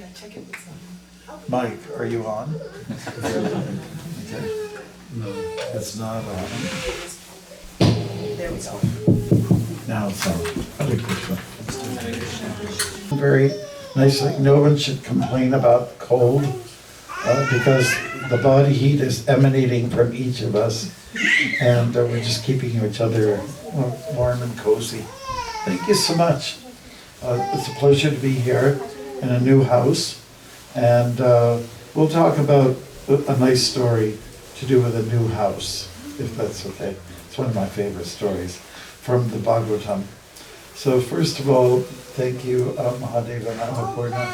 Yeah, check it with someone. Mike, are you on? Okay. No, it's not on. There we go. Now it's on. Hare Krishna. Very nicely. No one should complain about cold because the body heat is emanating from each of us, and we're just keeping each other warm and cozy. Thank you so much. It's a pleasure to be here in a new house, and we'll talk about a nice story to do with a new house, if that's okay. It's one of my favorite stories from the Bhagavatam. So first of all, thank you, Mahadev and Annapurna,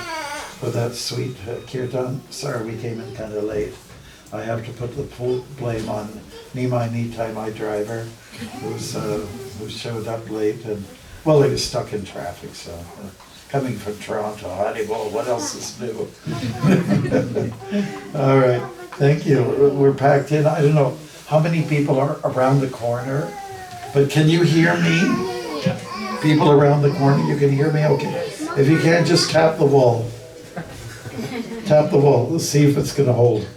for that sweet kirtan. Sorry we came in kind of late. I have to put the full blame on Nimai Nitai, my driver, who showed up late, and well, he was stuck in traffic, so coming from Toronto, well, what else is new? All right, thank you. We're packed in. I don't know how many people are around the corner, but can you hear me? People around the corner, you can hear me? Okay. If you can't, just tap the wall. Tap the wall. Let's see if it's going to hold.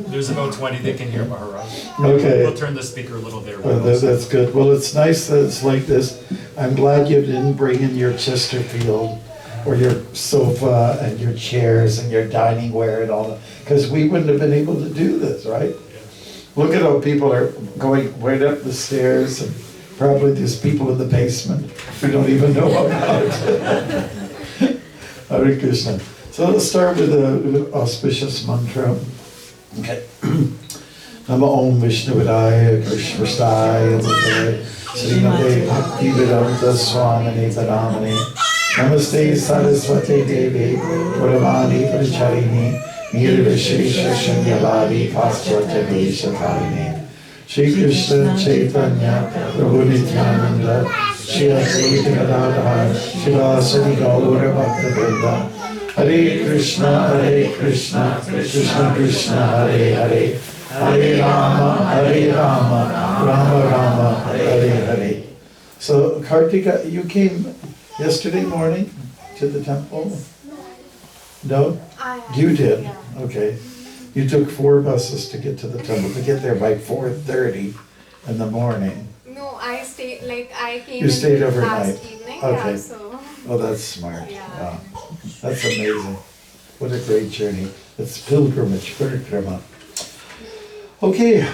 There's about 20 that can hear Maharaj. Okay. We'll turn the speaker a little bit. That's good. Well, it's nice that it's like this. I'm glad you didn't bring in your Chesterfield or your sofa and your chairs and your dining ware and all that, because we wouldn't have been able to do this, right? Look at how people are going right up the stairs, and probably there's people in the basement we don't even know about. Hare Krishna. So let's start with an auspicious mantra. Okay. Nama Om Vishnu Vidaya Krishna Staya Srimate Bhakti Vedanta Swami Paramani Namaste Saraswati Devi Puramani Pracharini Nirvishesha Shunyavadi Paswata Deshaparini Shri Krishna Chaitanya Prabhu Nityananda Shri Advaita Gadadhar Shivasati Gaura Bhakta Vrinda Hare Krishna Krishna Krishna Hare Hare Hare Rama, Rama Rama, Hare Hare. So Kartika, you came yesterday morning to the temple? No? You did? Yeah. Okay. You took 4 buses to get to the temple, to get there by 4:30 in the morning. No, I stayed, I came You stayed overnight? last evening, Okay. yeah, so. Oh, that's smart. Yeah. Wow. That's amazing. What a great journey. It's pilgrimage, parikrama. Okay,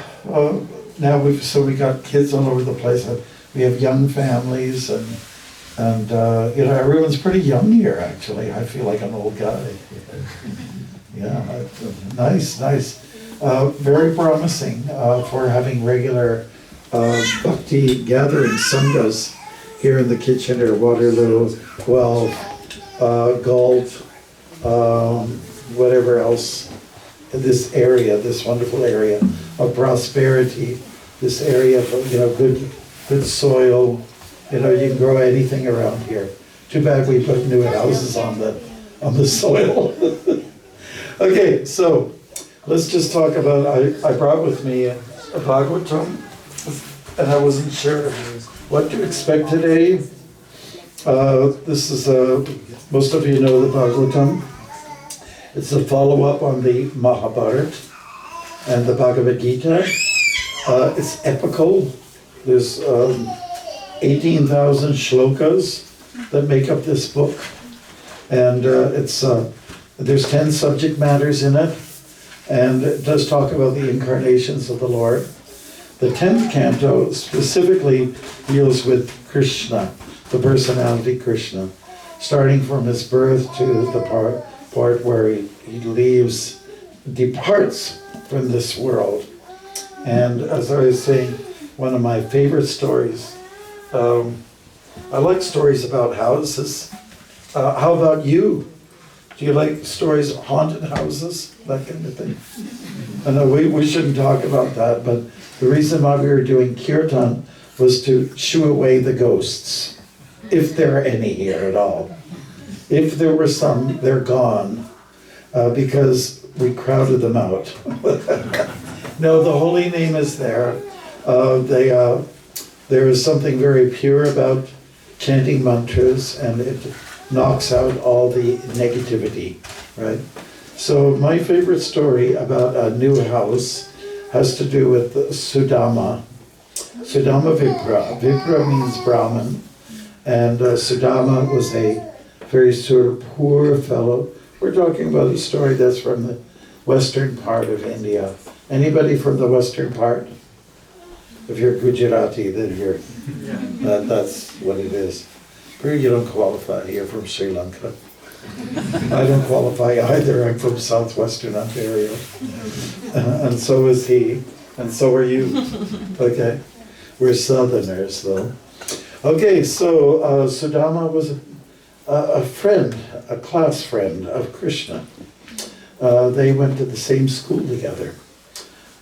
now we got kids all over the place. We have young families, and everyone's pretty young here. Actually, I feel like an old guy. Yeah, nice. Very promising for having regular bhakti gathering sanghas here in the Kitchener, Waterloo, Guelph, Galt, whatever else. In this area, this wonderful area of prosperity, this area of good soil. You can grow anything around here. Too bad we put new houses on the soil. Okay, so let's just talk about. I brought with me a Bhagavatam, and I wasn't sure what to expect today. This is most of you know the Bhagavatam. It's a follow-up on the Mahabharata and the Bhagavad Gita. It's epical. There's 18,000 shlokas that make up this book. And there's 10 subject matters in it. And it does talk about the incarnations of the Lord. The 10th canto specifically deals with Krishna, the personality Krishna, starting from his birth to the part where he departs from this world. And as I was saying, one of my favorite stories, I like stories about houses. How about you? Do you like stories of haunted houses, that kind of thing? I know we shouldn't talk about that, but the reason why we were doing kirtan was to shoo away the ghosts, if there are any here at all. If there were some, they're gone, because we crowded them out. No, the holy name is there. There is something very pure about chanting mantras, and knocks out all the negativity, right? So my favorite story about a new house has to do with Sudhama. Sudhama Vipra. Vipra means Brahmin, and Sudhama was a very sort of poor fellow. We're talking about a story that's from the western part of India. Anybody from the western part? If you're Gujarati, then you're, that's what it is. You don't qualify. You're from Sri Lanka. I don't qualify either. I'm from southwestern Ontario. And so is he. And so are you. Okay. We're southerners, though. Okay, so Sudama was a friend, a class friend of Krishna. They went to the same school together.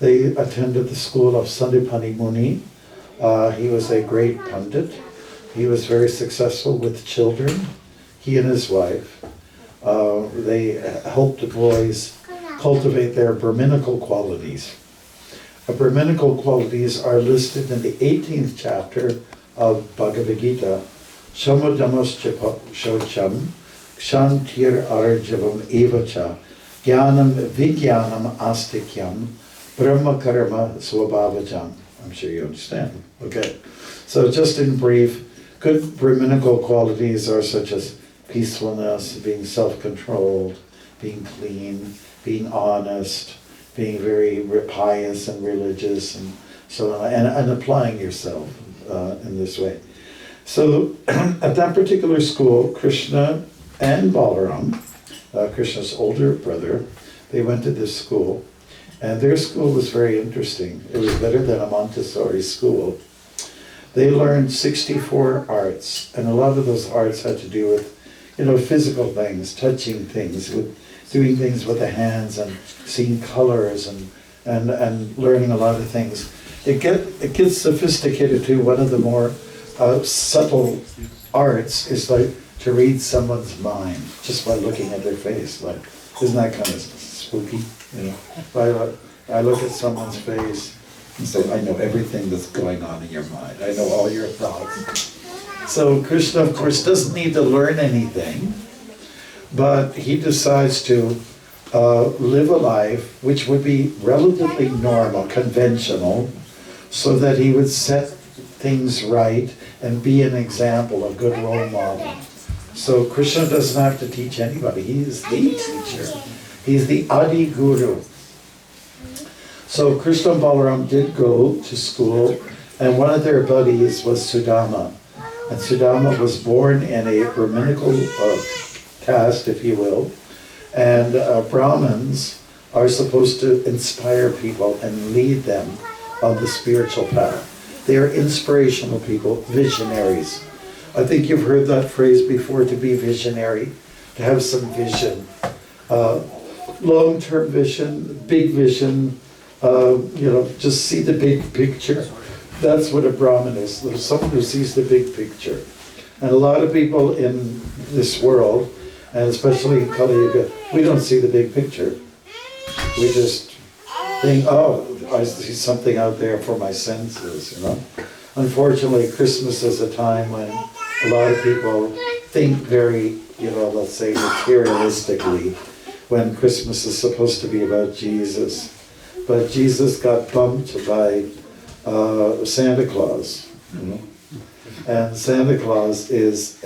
They attended the school of Sandipani Muni. He was a great pundit. He was very successful with children, he and his wife. They helped the boys cultivate their Brahminical qualities. Brahminical qualities are listed in the 18th chapter of Bhagavad Gita. Shamudamas shocham, kshantir arjavam evacha, jnanam vijnanam astikyam, brahma karma swabhavajam. I'm sure you understand. Okay. So just in brief, good Brahminical qualities are such as peacefulness, being self-controlled, being clean, being honest, being very pious and religious, and so on, and applying yourself in this way. So at that particular school, Krishna and Balaram, Krishna's older brother, they went to this school, and their school was very interesting. It was better than a Montessori school. They learned 64 arts, and a lot of those arts had to do with, physical things, touching things, with doing things with the hands and seeing colors and learning a lot of things. It gets sophisticated too. One of the more subtle arts is like to read someone's mind just by looking at their face. Like, isn't that kind of spooky? If I look at someone's face and say, I know everything that's going on in your mind. I know all your thoughts. So Krishna, of course, doesn't need to learn anything, but he decides to live a life which would be relatively normal, conventional, so that he would set things right and be an example, a good role model. So Krishna doesn't have to teach anybody. He is the teacher. He's the Adi Guru. So Krishna and Balaram did go to school, and one of their buddies was Sudama. And Sudama was born in a Brahminical caste, if you will. And Brahmins are supposed to inspire people and lead them on the spiritual path. They are inspirational people, visionaries. I think you've heard that phrase before, to be visionary, to have some vision. Long-term vision, big vision, just see the big picture. That's what a Brahmin is. There's someone who sees the big picture. And a lot of people in this world, and especially in Kali Yuga, we don't see the big picture. We just think, oh, I see something out there for my senses, Unfortunately, Christmas is a time when a lot of people think very, let's say materialistically, when Christmas is supposed to be about Jesus. But Jesus got bumped by Santa Claus, and Santa Claus is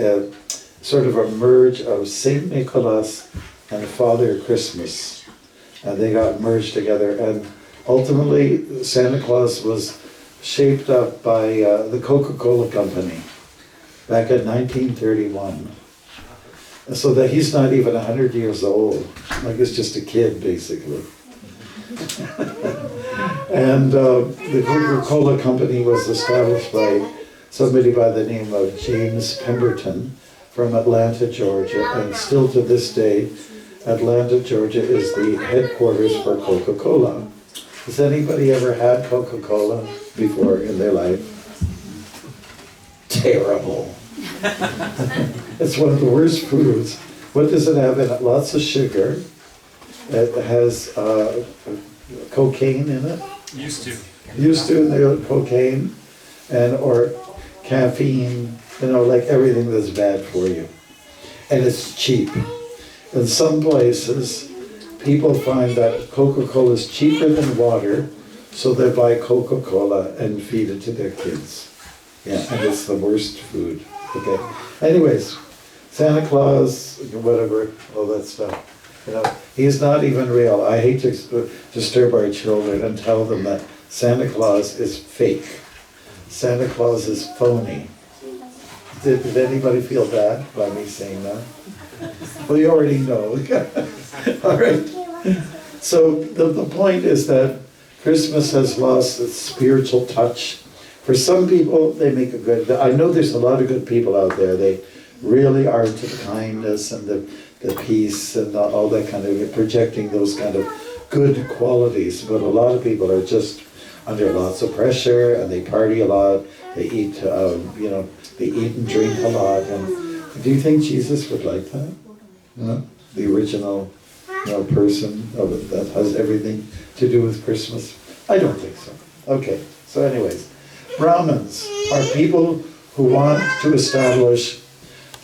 sort of a merge of Saint Nicholas and Father Christmas, and they got merged together. And ultimately, Santa Claus was shaped up by the Coca-Cola Company back in 1931, so that he's not even 100 years old, like he's just a kid basically. And the Coca-Cola Company was established by somebody by the name of James Pemberton from Atlanta, Georgia, and still to this day, Atlanta, Georgia is the headquarters for Coca-Cola. Has anybody ever had Coca-Cola before in their life? Terrible. It's one of the worst foods. What does it have in it? Lots of sugar. It has cocaine in it. Used to, and they have cocaine or caffeine, like everything that's bad for you. and it's cheap. In some places, people find that Coca-Cola is cheaper than water, so they buy Coca-Cola and feed it to their kids. Yeah, and it's the worst food. Okay. Anyways, Santa Claus, whatever, all that stuff. You know, he's not even real. I hate to disturb our children and tell them that Santa Claus is fake. Santa Claus is phony. Did anybody feel bad by me saying that? Well, you already know. All right. So the point is that Christmas has lost its spiritual touch. For some people, they make a good... I know there's a lot of good people out there. They really are into the kindness and the peace and all that kind of... projecting those kind of good qualities. But a lot of people are just under lots of pressure, and they party a lot. They eat, they eat and drink a lot. And do you think Jesus would like that? You know, the original person that has everything to do with Christmas? I don't think so. Okay, so anyways, Brahmins are people who want to establish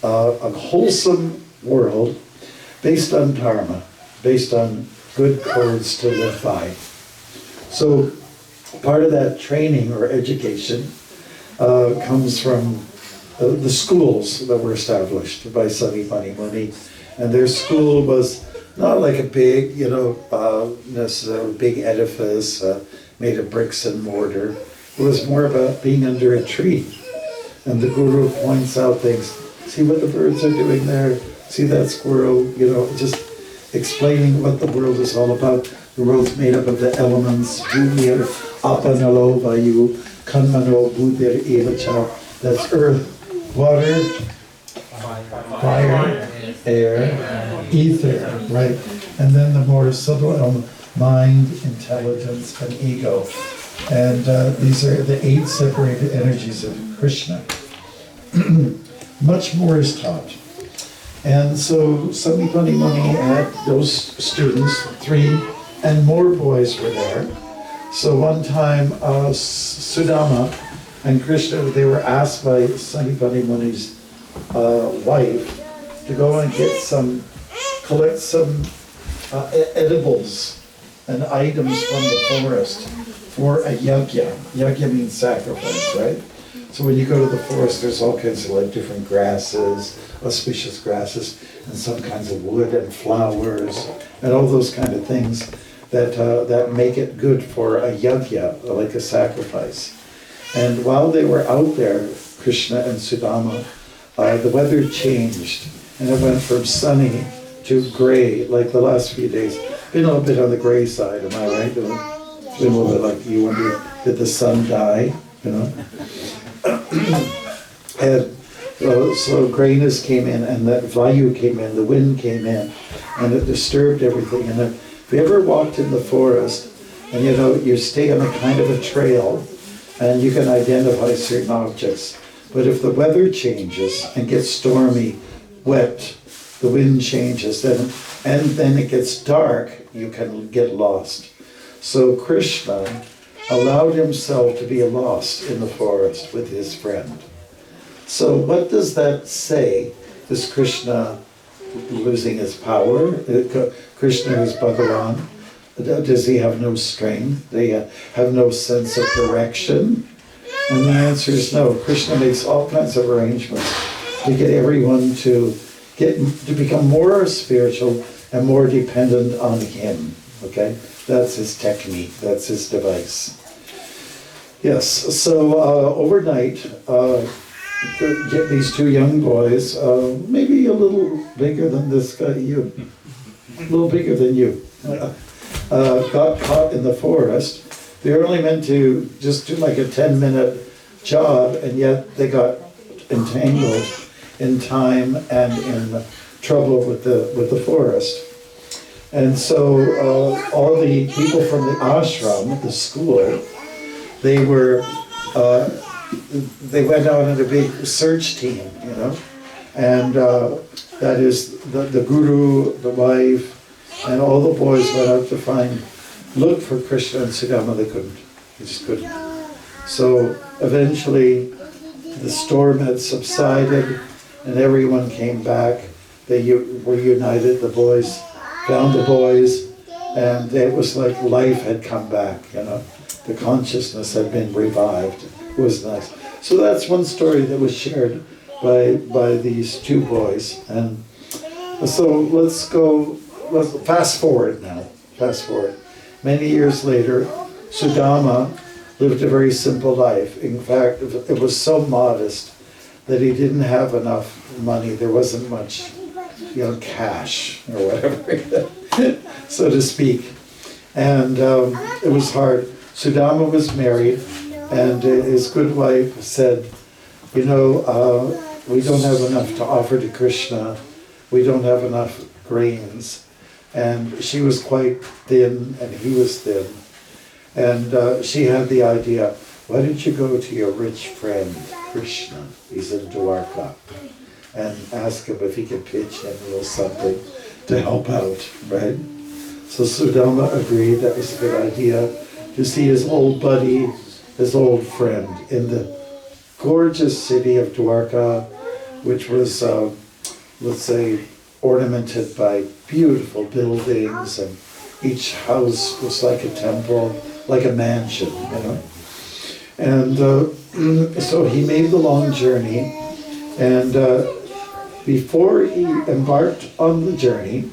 a wholesome world based on dharma, based on good codes to live by. So part of that training or education comes from the schools that were established by Swami Muni. And their school was not like a big, necessarily big edifice made of bricks and mortar. It was more about being under a tree. And the guru points out things. See what the birds are doing there? See that squirrel? Just explaining what the world is all about. The world's made up of the elements. Bhumir, apanalo, vayu, kanmano, buddhir, evacha. That's earth, water, fire, air, ether, right? And then the more subtle element, mind, intelligence, and ego. And these are the 8 separated energies of Krishna. Much more is taught. And so Swami Muni had those students, 3, and more boys were there. So one time, Sudhama and Krishna, they were asked by Swami Muni's wife to go and collect some edibles and items from the forest for a yajna. Yajna means sacrifice, right? So when you go to the forest, there's all kinds of different grasses, auspicious grasses, and some kinds of wood and flowers, and all those kind of things that make it good for a yajna, like a sacrifice. And while they were out there, Krishna and Sudama, the weather changed, and it went from sunny to gray, like the last few days. Been a little bit on the gray side, am I right? Been a little bit like you wonder, did the sun die? And so grayness came in, and that vayu came in, the wind came in, and it disturbed everything. And if you ever walked in the forest, and you stay on a kind of a trail, and you can identify certain objects. But if the weather changes and gets stormy, wet, the wind changes, and then it gets dark, you can get lost. So Krishna allowed himself to be lost in the forest with his friend. So what does that say? Is Krishna losing his power? Krishna is Bhagavan. Does he have no strength? Does he have no sense of direction? And the answer is no. Krishna makes all kinds of arrangements to get everyone to become more spiritual and more dependent on him. Okay? That's his technique. That's his device. Yes, so overnight, get these 2 young boys, maybe a little bigger than this guy, a little bigger than you, got caught in the forest. They were only meant to just do like a 10-minute job, and yet they got entangled in time and in trouble with the forest. And so all the people from the ashram, the school, they went out on a big search team, and that is the guru, the wife, and all the boys went out to look for Krishna and Sudama. They couldn't. They just couldn't. So eventually the storm had subsided and everyone came back were united, the boys found the boys, and it was like life had come back, you know. The consciousness had been revived. It was nice. So that's one story that was shared by these two boys. And so let's fast forward now. Fast forward. Many years later, Sudhama lived a very simple life. In fact, it was so modest that he didn't have enough money. There wasn't much, you know, cash or whatever, so to speak. And it was hard. Sudhama was married, and his good wife said, you know, we don't have enough to offer to Krishna. We don't have enough grains. And she was quite thin, and he was thin. And she had the idea, why don't you go to your rich friend, Krishna, he's in Dwarka, and ask him if he can pitch in a little something to help out, right? So Sudhama agreed that was a good idea, to see his old buddy, his old friend, in the gorgeous city of Dwarka, which was, let's say, ornamented by beautiful buildings, and each house was like a temple, like a mansion, you know. And so he made the long journey, and before he embarked on the journey,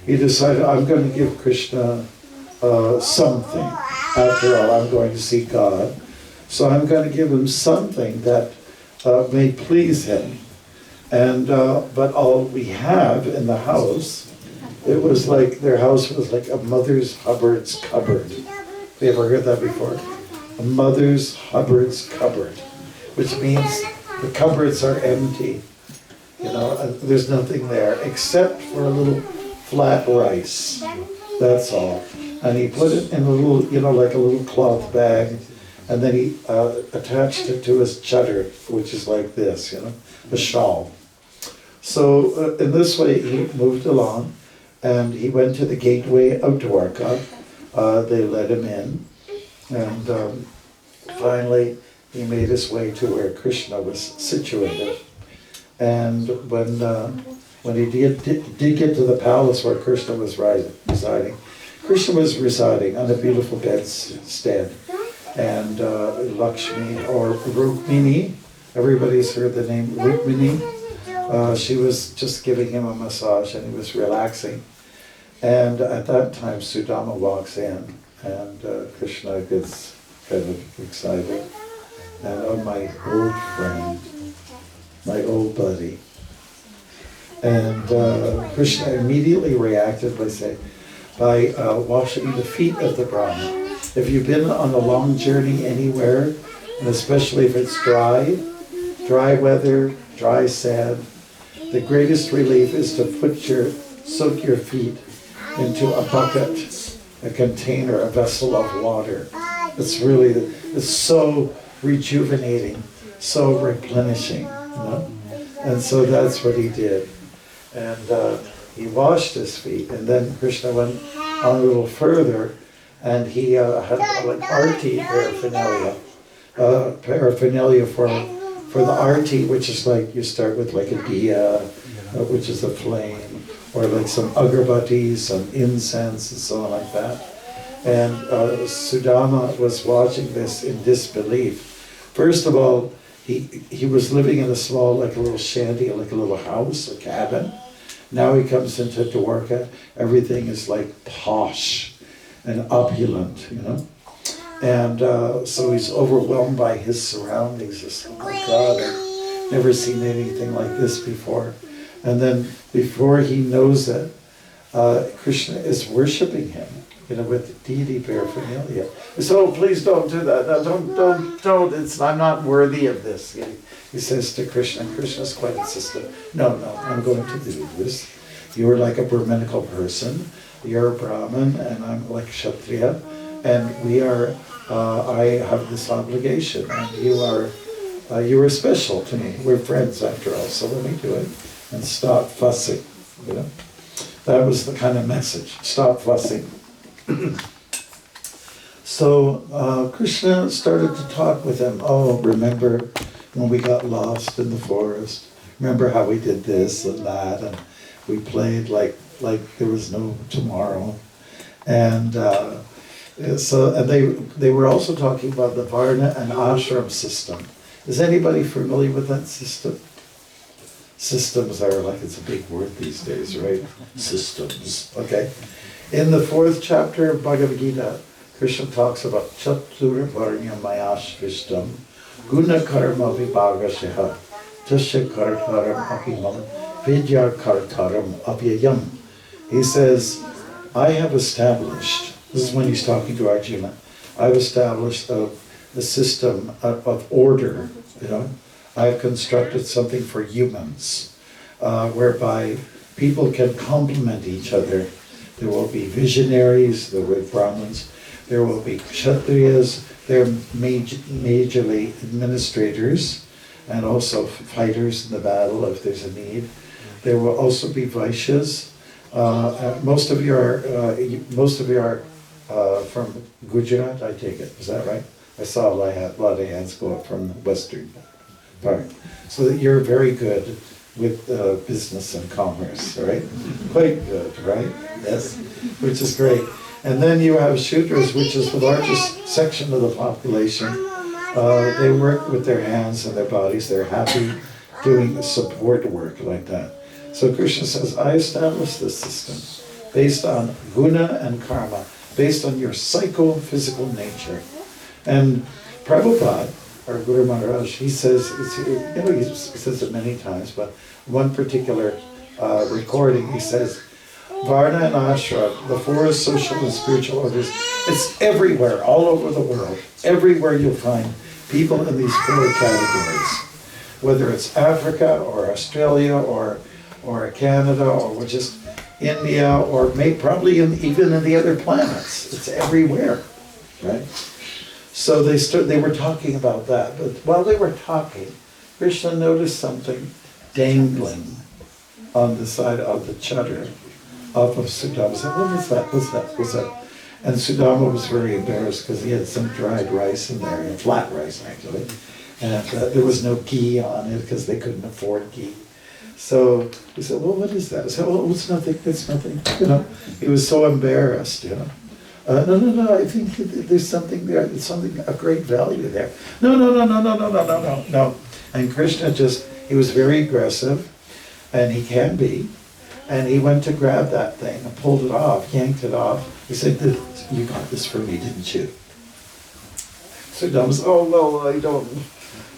he decided, I'm going to give Krishna something. After all, I'm going to see God. So I'm going to give him something that may please him. And but all we have in the house, it was like, their house was like a Mother's Hubbard's cupboard. Have you ever heard that before? A Mother's Hubbard's cupboard, which means the cupboards are empty. You know, there's nothing there except for a little flat rice. That's all. And he put it in a little, you know, like a little cloth bag, and then he attached it to his chadar, which is like this, you know, a shawl. So in this way he moved along, and he went to the gateway of Dwarka. They let him in, and finally he made his way to where Krishna was situated. And when he did get to the palace where Krishna was residing, Krishna was residing on a beautiful bedstead. And Lakshmi, or Rukmini, everybody's heard the name Rukmini, she was just giving him a massage, and he was relaxing. And at that time, Sudhama walks in, and Krishna gets kind of excited. And oh, my old friend, my old buddy. And Krishna immediately reacted by washing the feet of the Brahmin. If you've been on a long journey anywhere, and especially if it's dry weather, dry sand, the greatest relief is to soak your feet into a bucket, a container, a vessel of water. It's so rejuvenating, so replenishing, you know? And so that's what he did. And he washed his feet, and then Krishna went on a little further, and he had like arti paraphernalia for the arti, which is like, you start with like a diya, which is a flame, or like some agarbatti, some incense, and so on like that. And Sudhama was watching this in disbelief. First of all, he was living in a small, like a little shanty, like a little house, a cabin. Now he comes into Dwarka, everything is like posh and opulent, you know. And so he's overwhelmed by his surroundings. He's like, oh my God, I've never seen anything like this before. And then before he knows it, Krishna is worshiping him, you know, with deity paraphernalia. So oh, please don't do that. No, don't. I'm not worthy of this. He says to Krishna, and Krishna's quite insistent. No, I'm going to do this. You are like a Brahminical person. You're a Brahmin, and I'm like Kshatriya, and we are. I have this obligation, and you are special to me. We're friends after all, so let me do it, and stop fussing. You know, that was the kind of message. Stop fussing. So Krishna started to talk with him. Oh, remember when we got lost in the forest? Remember how we did this and that, and We played like there was no tomorrow. And they were also talking about the Varna and Ashram system. Is anybody familiar with that system? Systems are like, it's a big word these days, right? Systems, okay? In the 4th chapter of Bhagavad Gita, Krishna talks about Chatur Varnya Mayashvishtam Guna Karma Vibhagasya Tasya Kartaram Apimam Vidya Kartaram Apyayam. He says, I have established, this is when he's talking to Arjuna, I've established a system of order, you know. I have constructed something for humans, whereby people can complement each other. There will be visionaries, there will be Brahmins, there will be Kshatriyas, they're majorly administrators, and also fighters in the battle if there's a need. There will also be Vaishyas. Most of you are from Gujarat, I take it. Is that right? I saw a lot of hands go up from the western part. So that you're very good with business and commerce, right? Quite good, right? Yes, which is great. And then you have Shudras, which is the largest section of the population. They work with their hands and their bodies. They're happy doing support work like that. So Krishna says, I established this system based on guna and karma, based on your psycho-physical nature. And Prabhupada, our Guru Maharaj, he says, he says it many times, but one particular recording, he says, Varna and Ashram, the 4 social and spiritual orders, it's everywhere, all over the world. Everywhere you'll find people in these 4 categories. Whether it's Africa or Australia or Canada or just India or probably even in the other planets. It's everywhere, right? So they were talking about that. But while they were talking, Krishna noticed something dangling on the side of the chadar off of Sudama. Said, what is that? What's that? And Sudama was very embarrassed because he had some dried rice in there, flat rice actually. And there was no ghee on it because they couldn't afford ghee. So he said, well, what is that? I said, well, it's nothing, you know. He was so embarrassed, you know. No, I think there's something there, there's something of great value there. No. And Krishna he was very aggressive, and he can be, and he went to grab that thing and pulled it off, yanked it off. He said, you got this for me, didn't you? So Dhamma said, oh, well, I don't,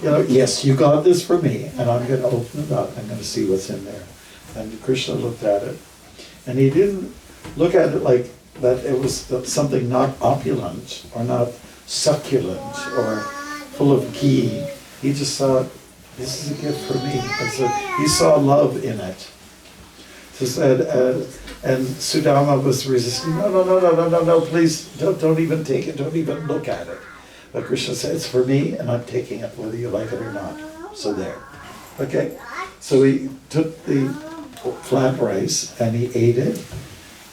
you know, yes, you got this for me, and I'm going to open it up, I'm going to see what's in there. And Krishna looked at it, and he didn't look at it like that it was something not opulent, or not succulent, or full of ghee. He just thought, this is a gift for me. And so he saw love in it. So said, and Sudama was resisting, no, please, don't even take it, don't even look at it. But Krishna said, it's for me, and I'm taking it, whether you like it or not. So there. Okay? So he took the flat rice, and he ate it,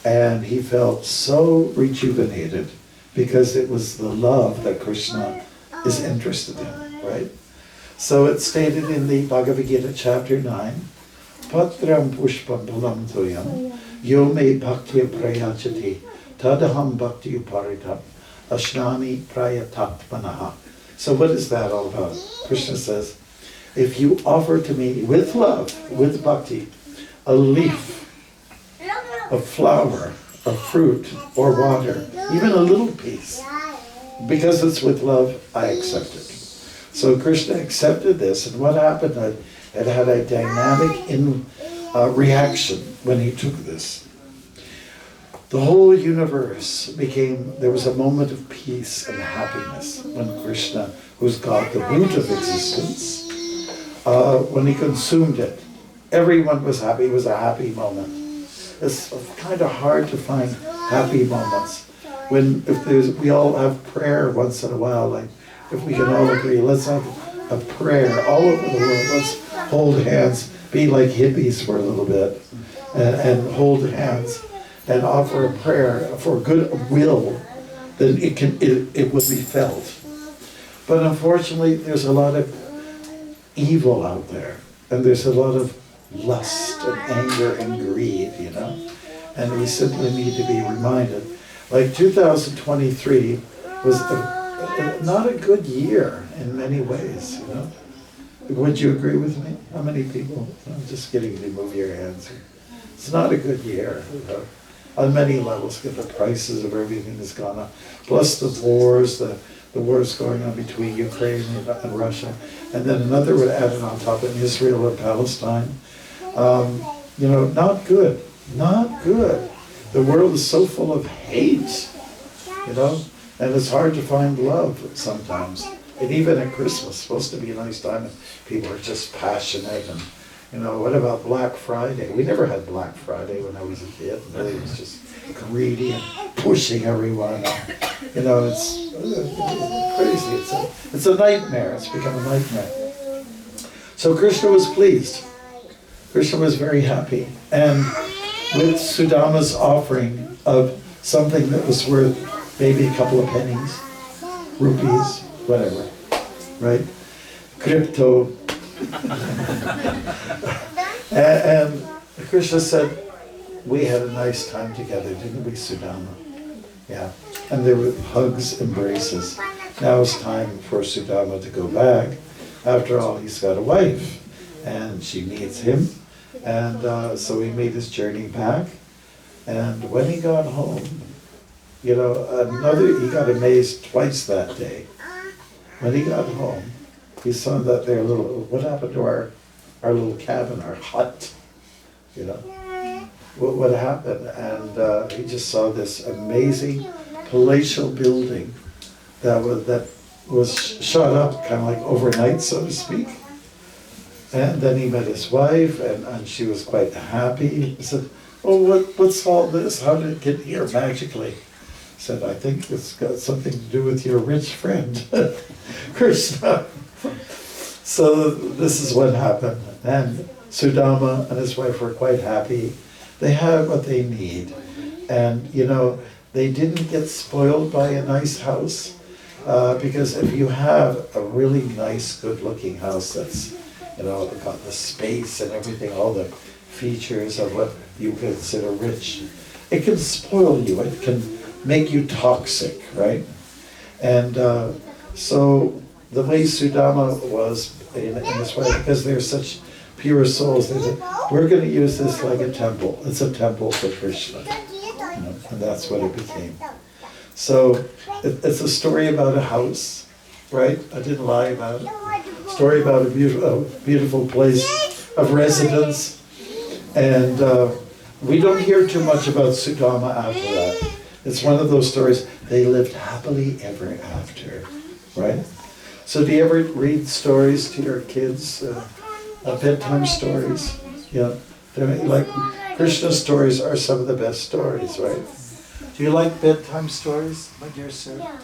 and he felt so rejuvenated, because it was the love that Krishna is interested in, right? So it's stated in the Bhagavad Gita, chapter 9, Patram pushpam balam toyam, yo me bhakti prayachati, tadaham bhakti uparitam, ashnami prayatatmanaha. So what is that all about? Krishna says, if you offer to me with love, with bhakti, a leaf, a flower, a fruit, or water, even a little piece, because it's with love, I accept it. So Krishna accepted this, and what happened? It had a dynamic reaction when he took this. The whole universe there was a moment of peace and happiness when Krishna, who's God, the root of existence, when he consumed it. Everyone was happy. It was a happy moment. It's kind of hard to find happy moments. We all have prayer once in a while, like if we can all agree, let's have a prayer all over the world. Let's hold hands, be like hippies for a little bit, and hold hands and offer a prayer for goodwill, then it will be felt. But unfortunately, there's a lot of evil out there, and there's a lot of lust and anger and greed, and we simply need to be reminded. Like 2023 was not a good year in many ways, Would you agree with me? How many people? I'm just getting you to move your hands. It's not a good year. On many levels, the prices of everything has gone up. Plus the wars, the wars going on between Ukraine and Russia. And then another would add it on top of Israel and Palestine. Not good. Not good. The world is so full of hate, and it's hard to find love sometimes. And even at Christmas, it's supposed to be a nice time, and people are just passionate. And what about Black Friday? We never had Black Friday when I was a kid. It was just greedy and pushing everyone. It's crazy. It's a nightmare. It's become a nightmare. So Krishna was pleased. Krishna was very happy. And with Sudama's offering of something that was worth maybe a couple of pennies, rupees, whatever, right? Crypto. and Krishna said, we had a nice time together, didn't we, Sudama? Yeah. And there were hugs, embraces. Now it's time for Sudama to go back. After all, he's got a wife, and she needs him. And so he made his journey back. And when he got home, he got amazed twice that day. When he got home, he saw that what happened to our little cabin, our hut, what happened? And he just saw this amazing palatial building that was shot up kind of like overnight, so to speak. And then he met his wife, and she was quite happy. He said, oh, what's all this? How did it get here magically? He said, I think it's got something to do with your rich friend, Krishna. So this is what happened. And Sudama and his wife were quite happy. They had what they need. And, they didn't get spoiled by a nice house. Because if you have a really nice, good-looking house that's, got the space and everything, all the features of what you consider rich, it can spoil you. It can make you toxic, right? And so the way Sudama was in this way, because they're such pure souls, they said, we're going to use this like a temple. It's a temple for Krishna. And that's what it became. So it's a story about a house, right? I didn't lie about it. Story about a beautiful place of residence. And we don't hear too much about Sudama after that. It's one of those stories, they lived happily ever after, right? So do you ever read stories to your kids, bedtime stories? Yeah, like Krishna stories are some of the best stories, right? Do you like bedtime stories, my dear sir? Yeah.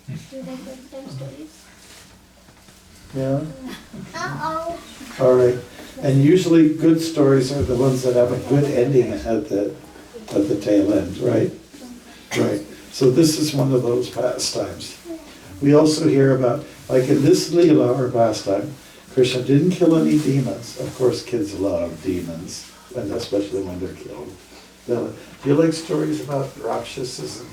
Do you like bedtime stories? Yeah? Uh-oh. All right. And usually good stories are the ones that have a good ending at the tail end, right? Right. So this is one of those pastimes. We also hear about, like in this Leela or pastime, Krishna didn't kill any demons. Of course, kids love demons, and especially when they're killed. Do you like stories about Rakshasas and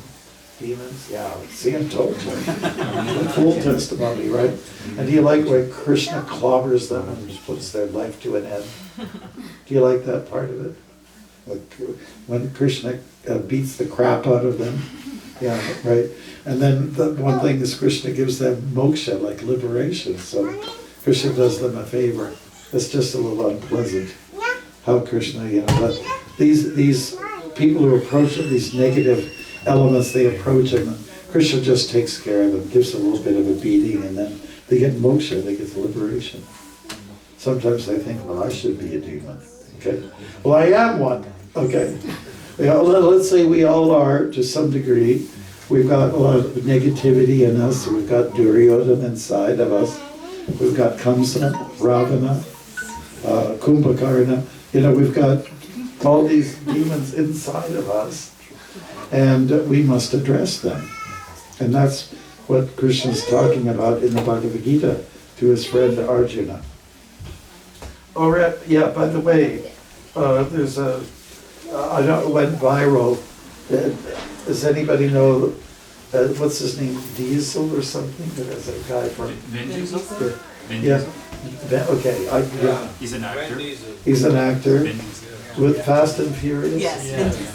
demons? Yeah, see, I told you. A full testimony, right? And do you like when Krishna clobbers them and just puts their life to an end? Do you like that part of it? Like when Krishna beats the crap out of them? Yeah, right. And then the one thing is Krishna gives them moksha, like liberation. So Krishna does them a favor. It's just a little unpleasant how Krishna, but these people who approach him, these negative elements, they approach him, and Krishna just takes care of them, gives them a little bit of a beating, and then they get moksha, they get liberation. Sometimes they think, well, I should be a demon. Okay. Well, I am one. Okay. Let's say we all are to some degree. We've got a lot of negativity in us. We've got Duryodhana inside of us. We've got Kamsa, Ravana, Kumbhakarna. We've got all these demons inside of us, and we must address them. And that's what Krishna's talking about in the Bhagavad Gita to his friend Arjuna. Oh, right, yeah, by the way, there's I know it went viral. Does anybody know, what's his name, Diesel or something? There's a guy from, Vin Diesel? Vin yeah, Diesel? Okay, yeah, He's an actor. he's an actor Vin Diesel. with Fast and Furious. Yes.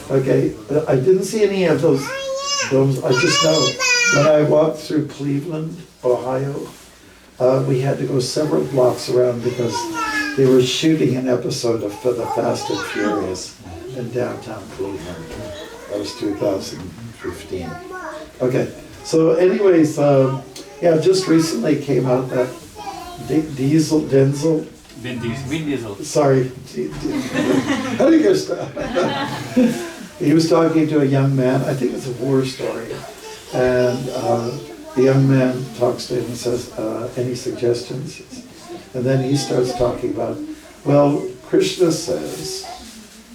Yeah. Okay, I didn't see any of those films. I just know when I walked through Cleveland, Ohio, we had to go several blocks around because they were shooting an episode of the Fast and Furious in downtown Cleveland. That was 2015. Okay, so anyways, yeah, just recently came out that Denzel. Vin Diesel. Sorry. How do you guys stop? He was talking to a young man, I think it's a war story, and the young man talks to him and says, any suggestions? And then he starts talking about, well, Krishna says,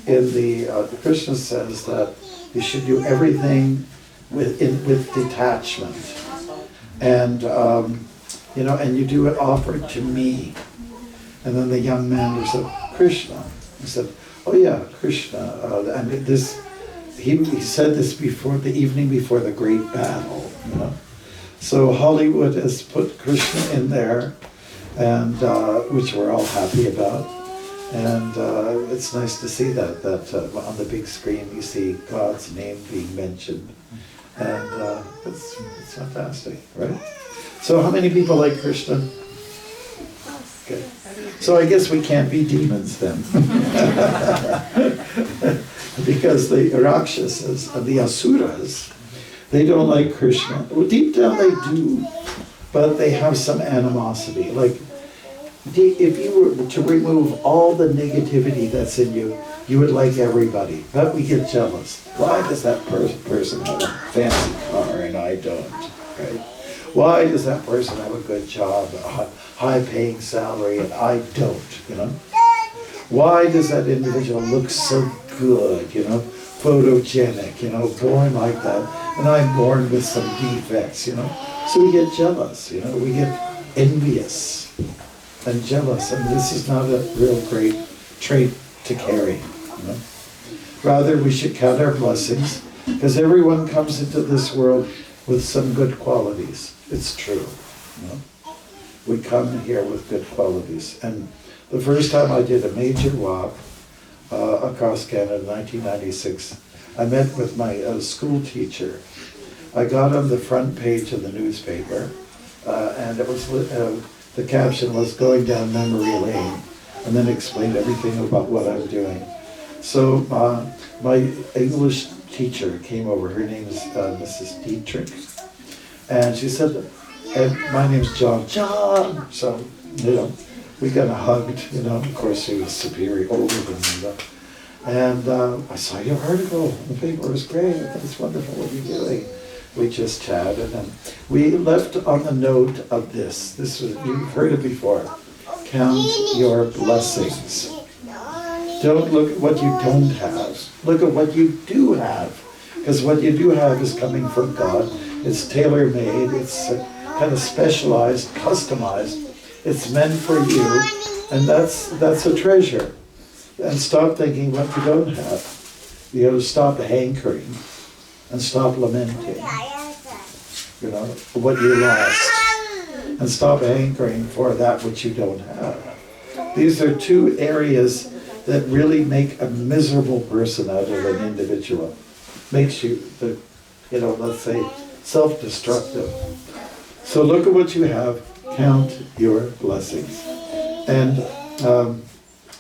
Krishna says that you should do everything with detachment. And, you know, and you do it offered to me. And then the young man said, Krishna. He said, oh yeah, Krishna. And this, he said this before, the evening before the great battle, you know. So Hollywood has put Krishna in there, and which we're all happy about. And it's nice to see that on the big screen you see God's name being mentioned. And it's fantastic, right? So how many people like Krishna? Okay. So I guess we can't be demons then. Because the Rakshasas and the Asuras, they don't like Krishna. Well, deep down they do, but they have some animosity. Like, if you were to remove all the negativity that's in you, you would like everybody. But we get jealous. Why does that person have a fancy car and I don't? Right? Why does that person have a good job, a high-paying salary, and I don't, you know? Why does that individual look so good, you know, photogenic, you know, born like that, and I'm born with some defects, you know? So we get jealous, you know, we get envious and jealous, and this is not a real great trait to carry, you know? Rather, we should count our blessings, because everyone comes into this world with some good qualities. It's true, you know? We come here with good qualities. And the first time I did a major walk across Canada in 1996, I met with my school teacher. I got on the front page of the newspaper, and it was the caption was "Going Down Memory Lane," and then explained everything about what I'm doing. So my English teacher came over. Her name is Mrs. Dietrich, and she said, and my name's John. John. So, you know, we got hugged. You know, of course she was superior, older than me. And I saw your article in the paper. It was great. It's wonderful. What you're doing. We just chatted, and we left on the note of this. This was, you've heard it before. Count your blessings. Don't look at what you don't have. Look at what you do have. Because what you do have is coming from God. It's tailor-made. It's kind of specialized, customized. It's meant for you. And that's a treasure. And stop thinking what you don't have. You have to stop hankering and stop lamenting. You know, what you lost. And stop hankering for that which you don't have. These are two areas that really make a miserable person out of an individual. Makes you, you know, let's say, self-destructive. So look at what you have, count your blessings. And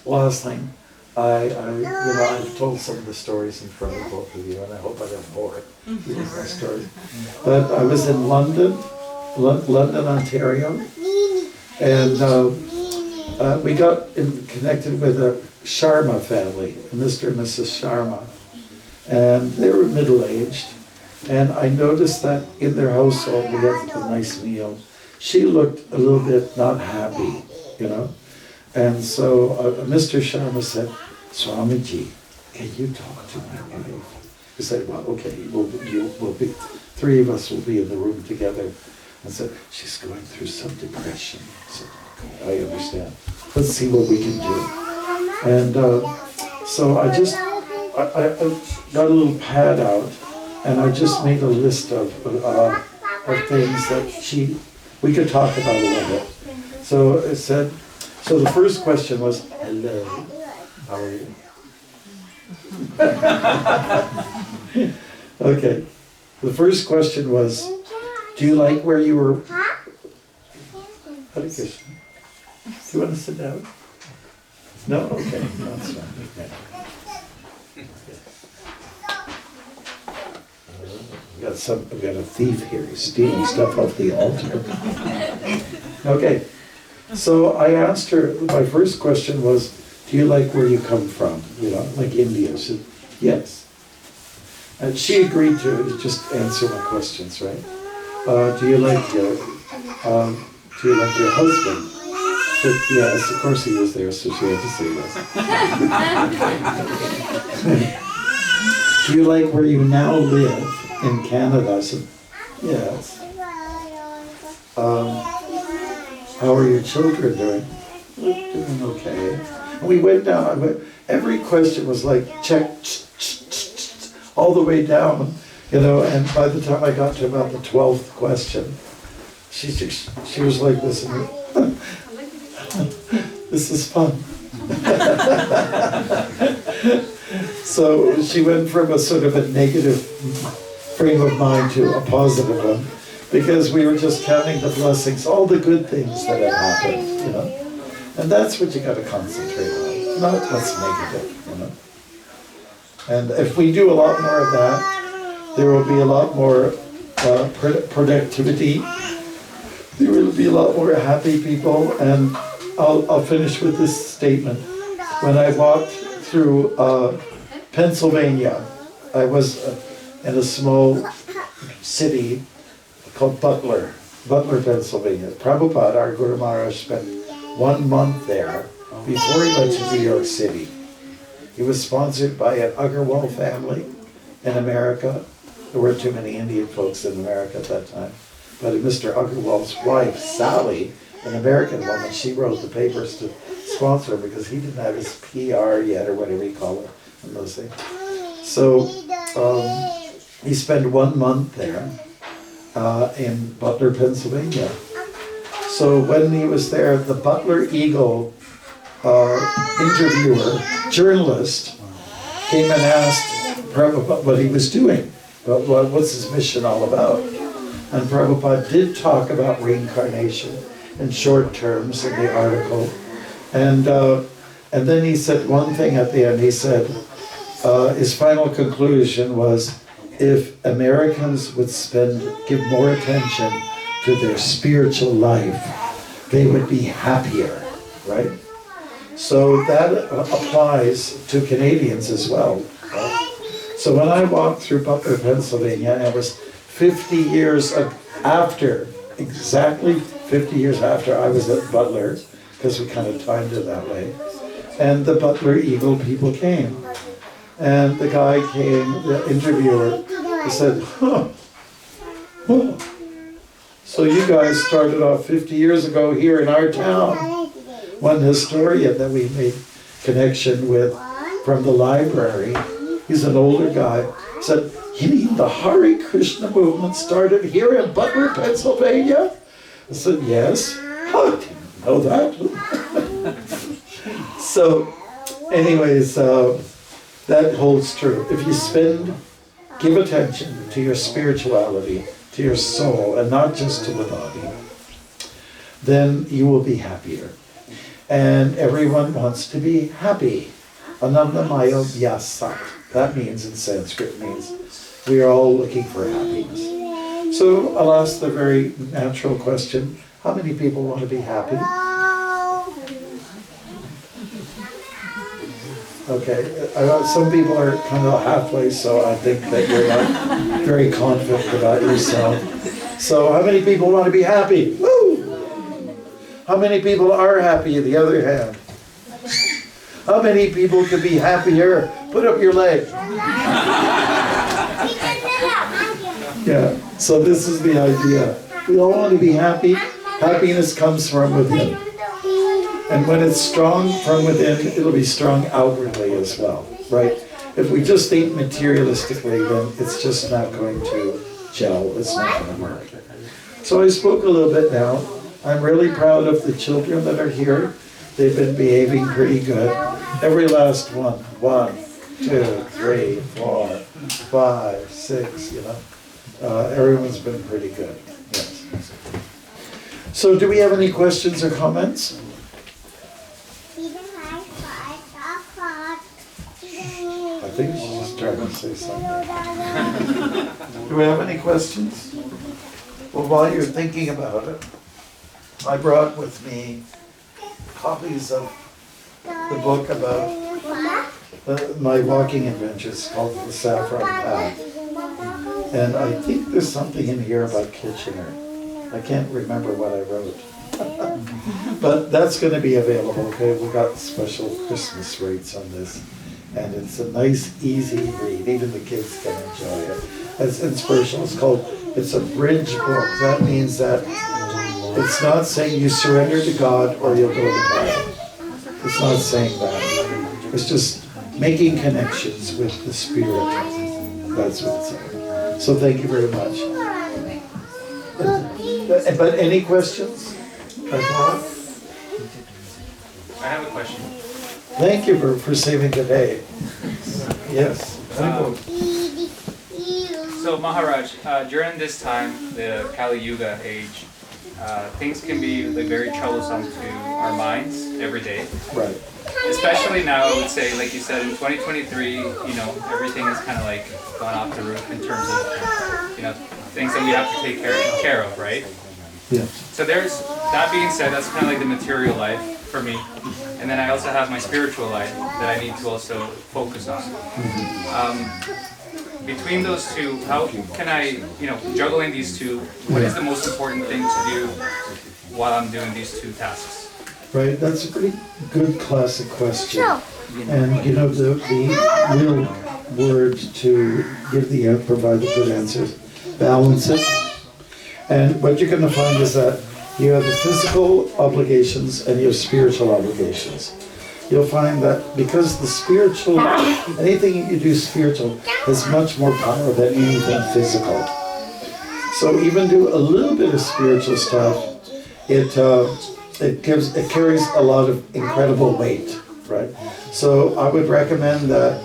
last thing, I've told some of the stories in front of both of you, and I hope I don't bore it with my story. But I was in London, Ontario, and we got connected with a Sharma family, Mr. and Mrs. Sharma, and they were middle-aged, and I noticed that in their household we had a nice meal. She looked a little bit not happy, you know, and so Mr. Sharma said, Swamiji, can you talk to my wife? He said, well, okay, we'll be, three of us will be in the room together. And said, she's going through some depression. I said, okay, I understand. let's see what we can do. And so I got a little pad out, and I just made a list of things that we could talk about a little bit. So it said, so the first question was, hello, how are you? Okay, the first question was, do you like where you were? Hare Krishna. Do you want to sit down? No? Okay, that's fine. Okay. We got a thief here. He's stealing stuff off the altar. Okay, so I asked her, my first question was, do you like where you come from? You know, like India. She said, yes. And she agreed to just answer my questions, right? Do you like your husband? She said, yes, of course he was there, so she had to say yes. Do you like where you now live in Canada? I said, yes. How are your children doing? Doing okay. And we went down, every question was like, check, all the way down, you know, and by the time I got to about the 12th question, she was like, listen, this is fun. So she went from a sort of a negative frame of mind to a positive one, because we were just counting the blessings, all the good things that had happened, you know. And that's what you got to concentrate on, not what's negative, you know. And if we do a lot more of that, there will be a lot more productivity. There will be a lot more happy people. And I'll finish with this statement. When I walked through Pennsylvania, I was in a small city called Butler, Pennsylvania. Prabhupada, our Guru Maharaj, spent 1 month there before he went to New York City. He was sponsored by an Agarwal family in America. There weren't too many Indian folks in America at that time. But Mr. Agarwal's wife, Sally, an American woman, she wrote the papers to sponsor him because he didn't have his PR yet, or whatever you call it in those things. So he spent 1 month there in Butler, Pennsylvania. So when he was there, the Butler Eagle interviewer, journalist, came and asked Prabhupada what he was doing, but what's his mission all about? And Prabhupada did talk about reincarnation in short terms in the article. And then he said one thing at the end. He said, his final conclusion was, if Americans would give more attention to their spiritual life, they would be happier, right? So that applies to Canadians as well. Right? So when I walked through Butler, Pennsylvania, and it was 50 years after, exactly 50 years after I was at Butler, because we kind of timed it that way, and the Butler Eagle people came. And the guy came, the interviewer, he said, so you guys started off 50 years ago here in our town. One historian that we made connection with from the library, he's an older guy, said, you mean the Hare Krishna movement started here in Butler, Pennsylvania? I said, yes. Oh, I didn't know that. So, anyways, that holds true. If you give attention to your spirituality, to your soul, and not just to the body, then you will be happier. And everyone wants to be happy. Anandamaya vyasat. That means, in Sanskrit, means we are all looking for happiness. So I'll ask the very natural question, how many people want to be happy? Okay, some people are kind of halfway, so I think that you're not very confident about yourself. So how many people want to be happy? Woo! How many people are happy, the other hand? How many people could be happier? Put up your leg. Yeah, so this is the idea. We all want to be happy. Happiness comes from within. And when it's strong from within, it'll be strong outwardly as well, right? If we just think materialistically, then it's just not going to gel, it's not going to work. So I spoke a little bit now. I'm really proud of the children that are here. They've been behaving pretty good. Every last one. 1, 2, 3, 4, 5, 6, everyone's been pretty good. Yes. So do we have any questions or comments? I think she's just trying to say something. Do we have any questions? Well, while you're thinking about it, I brought with me copies of the book about my walking adventures called The Saffron Path. And I think there's something in here about Kitchener. I can't remember what I wrote. But that's going to be available, okay? We got special Christmas rates on this. And it's a nice, easy read. Even the kids can enjoy it. It's inspirational. It's a bridge book. That means that it's not saying you surrender to God or you'll go to heaven. It's not saying that. It's just making connections with the Spirit. That's what it's saying. So thank you very much. But any questions? I have a question. Thank you for saving the day. Yes. So Maharaj, during this time, the Kali Yuga age, things can be very troublesome to our minds every day. Right. Especially now, I would say, like you said, in 2023, everything is kind of like gone off the roof in terms of, things that we have to take care of, right? Yeah. So that being said, that's kind of like the material life for me. And then I also have my spiritual life that I need to also focus on. Between those two, how can I, juggling these two, what is the most important thing to do while I'm doing these two tasks? Right, that's a pretty good classic question. And the real word to provide the good answers, balance it. And what you're going to find is that you have the physical obligations and you have spiritual obligations. You'll find that because anything you do spiritual has much more power than anything physical. So even do a little bit of spiritual stuff, it carries a lot of incredible weight, right? So I would recommend that,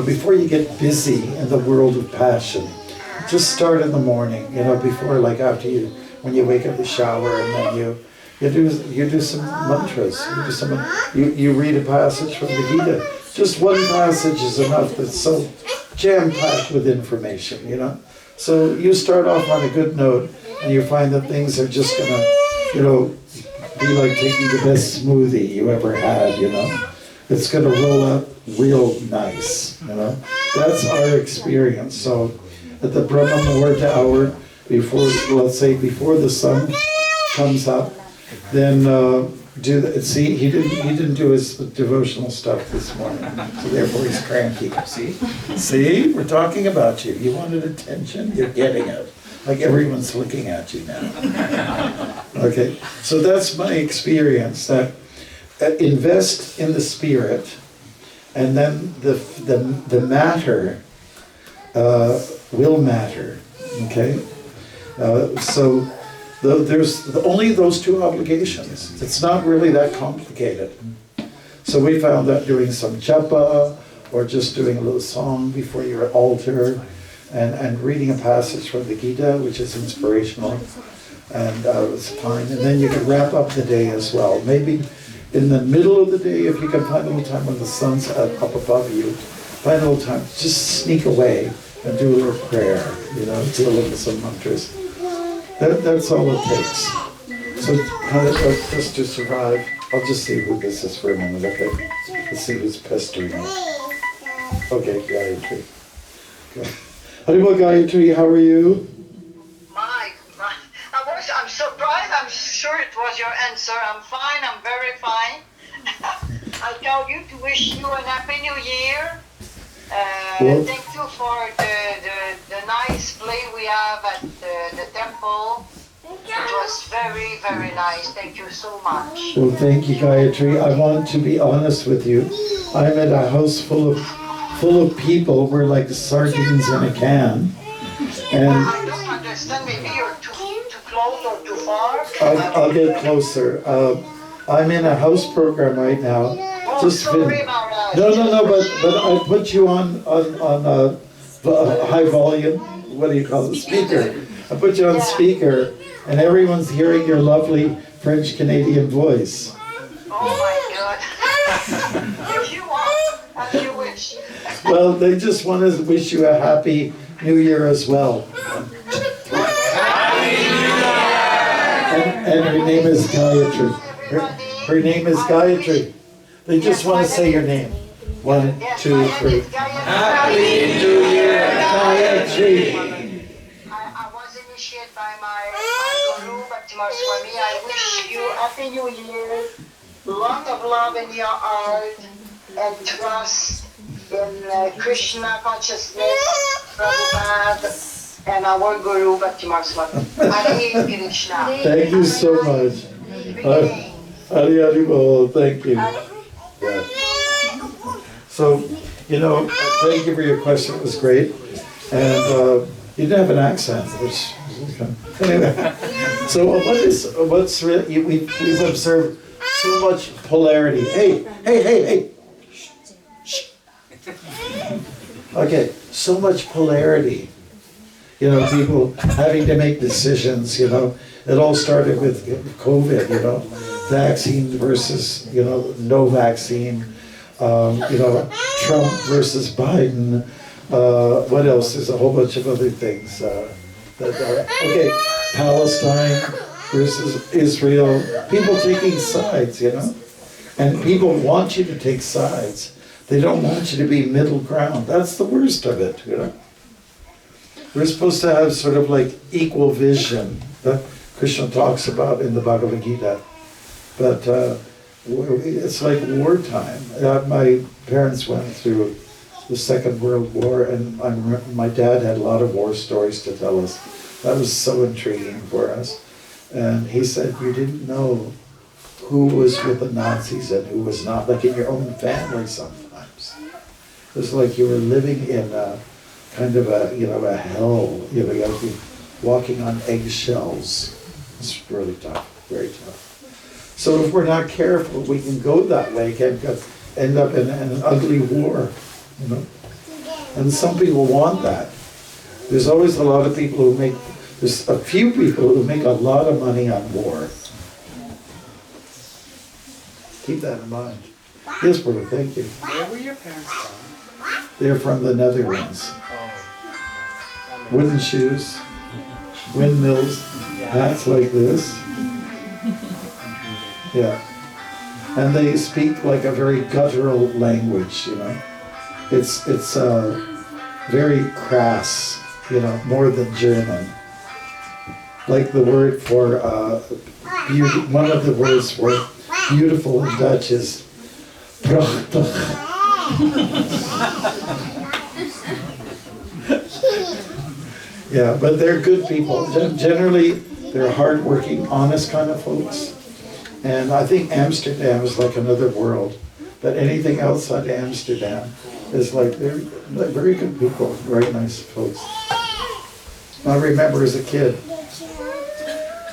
before you get busy in the world of passion, just start in the morning, before, when you wake up the shower, and then you do some mantras. You read a passage from the Gita. Just one passage is enough. That's so jam-packed with information, So you start off on a good note, and you find that things are just gonna, be like taking the best smoothie you ever had. It's gonna roll up real nice. That's our experience. So at the Brahma Muhurta hour, before the sun comes up, then do that. See, he didn't do his devotional stuff this morning, so therefore he's cranky. See, we're talking about you. You wanted attention, you're getting it. Like everyone's looking at you now. Okay, so that's my experience. That invest in the spirit, and then the matter will matter. Okay. So there's only those two obligations. It's not really that complicated. So we found that doing some japa, or just doing a little song before your altar, and reading a passage from the Gita, which is inspirational, and it's fine. And then you can wrap up the day as well. Maybe in the middle of the day, if you can find a little time when the sun's up above you, find a little time, just sneak away and do a little prayer, do a little some mantras. That's all it takes. So just to survive, I'll just see who this is for a minute, okay? Let's see who's pestering us. Okay, Gayatri. Okay. Haribol Gayatri, how are you? I'm surprised. I'm sure it was your answer. I'm fine. I'm very fine. I tell you to wish you a happy new year. Thank you for the nice play we have at the temple. It was very, very nice. Thank you so much. Well, thank you, Gayatri. I want to be honest with you. I'm at a house full of people. We're like sardines in a can. And I don't understand. Maybe you're too close or too far. I'll get closer. I'm in a house program right now. Oh, sorry, Maharaj. No, but I put you on high volume. What do you call it? Speaker. I put you on speaker, and everyone's hearing your lovely French Canadian voice. Oh my God. If you want, as you wish. Well, they just want to wish you a happy New Year as well. And her name is Gayatri. Her name is Gayatri. They just want to say your name. 1, 2, 3. Happy New Year, Gayatri. I was initiated by my guru, Bhaktimarga Swami. I wish you a happy New Year, lot of love in your heart, and trust in Krishna consciousness, Prabhupada, and our guru, Bhaktimarga Swami. Hare Krishna. Thank you so much. Hari Hari Bol, thank you. Yeah. So, thank you for your question. It was great. And you didn't have an accent, which anyway. So we've observed so much polarity. Hey. Okay, so much polarity. People having to make decisions, It all started with COVID, vaccine versus, no vaccine, Trump versus Biden. What else? There's a whole bunch of other things. Okay, Palestine versus Israel. People taking sides, And people want you to take sides. They don't want you to be middle ground. That's the worst of it, We're supposed to have sort of like equal vision that Krishna talks about in the Bhagavad Gita. But it's like wartime. My parents went through the Second World War, and I remember my dad had a lot of war stories to tell us. That was so intriguing for us. And he said, you didn't know who was with the Nazis and who was not, like in your own family sometimes. It was like you were living in a kind of a hell. You have to be walking on eggshells. It's really tough, very tough. So if we're not careful, we can go that way, can end up in an ugly war, And some people want that. There's always a lot of people who there's a few people who make a lot of money on war. Keep that in mind. Yes, brother, thank you. Where were your parents from? They're from the Netherlands. Wooden shoes, windmills, hats like this. Yeah. And they speak like a very guttural language, It's very crass, more than German. Like the word for beauty, one of the words for beautiful in Dutch is prachtig. Yeah, but they're good people. Generally, they're hardworking, honest kind of folks. And I think Amsterdam is like another world. But anything outside Amsterdam is like, they're very good people, very nice folks. I remember as a kid,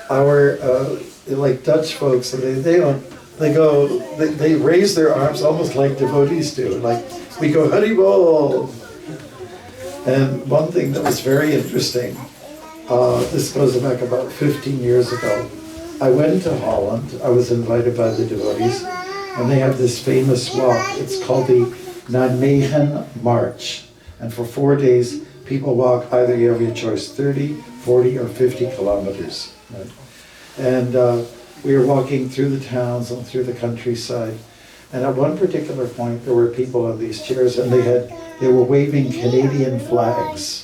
our like Dutch folks, they raise their arms almost like devotees do. Like we go Hari Bol. And one thing that was very interesting, this goes back about 15 years ago. I went to Holland. I was invited by the devotees, and they have this famous walk. It's called the Nijmegen March. And for 4 days, people walk, either you have your choice, 30, 40, or 50 kilometers. Right? And we were walking through the towns and through the countryside. And at one particular point, there were people on these chairs, and they were waving Canadian flags.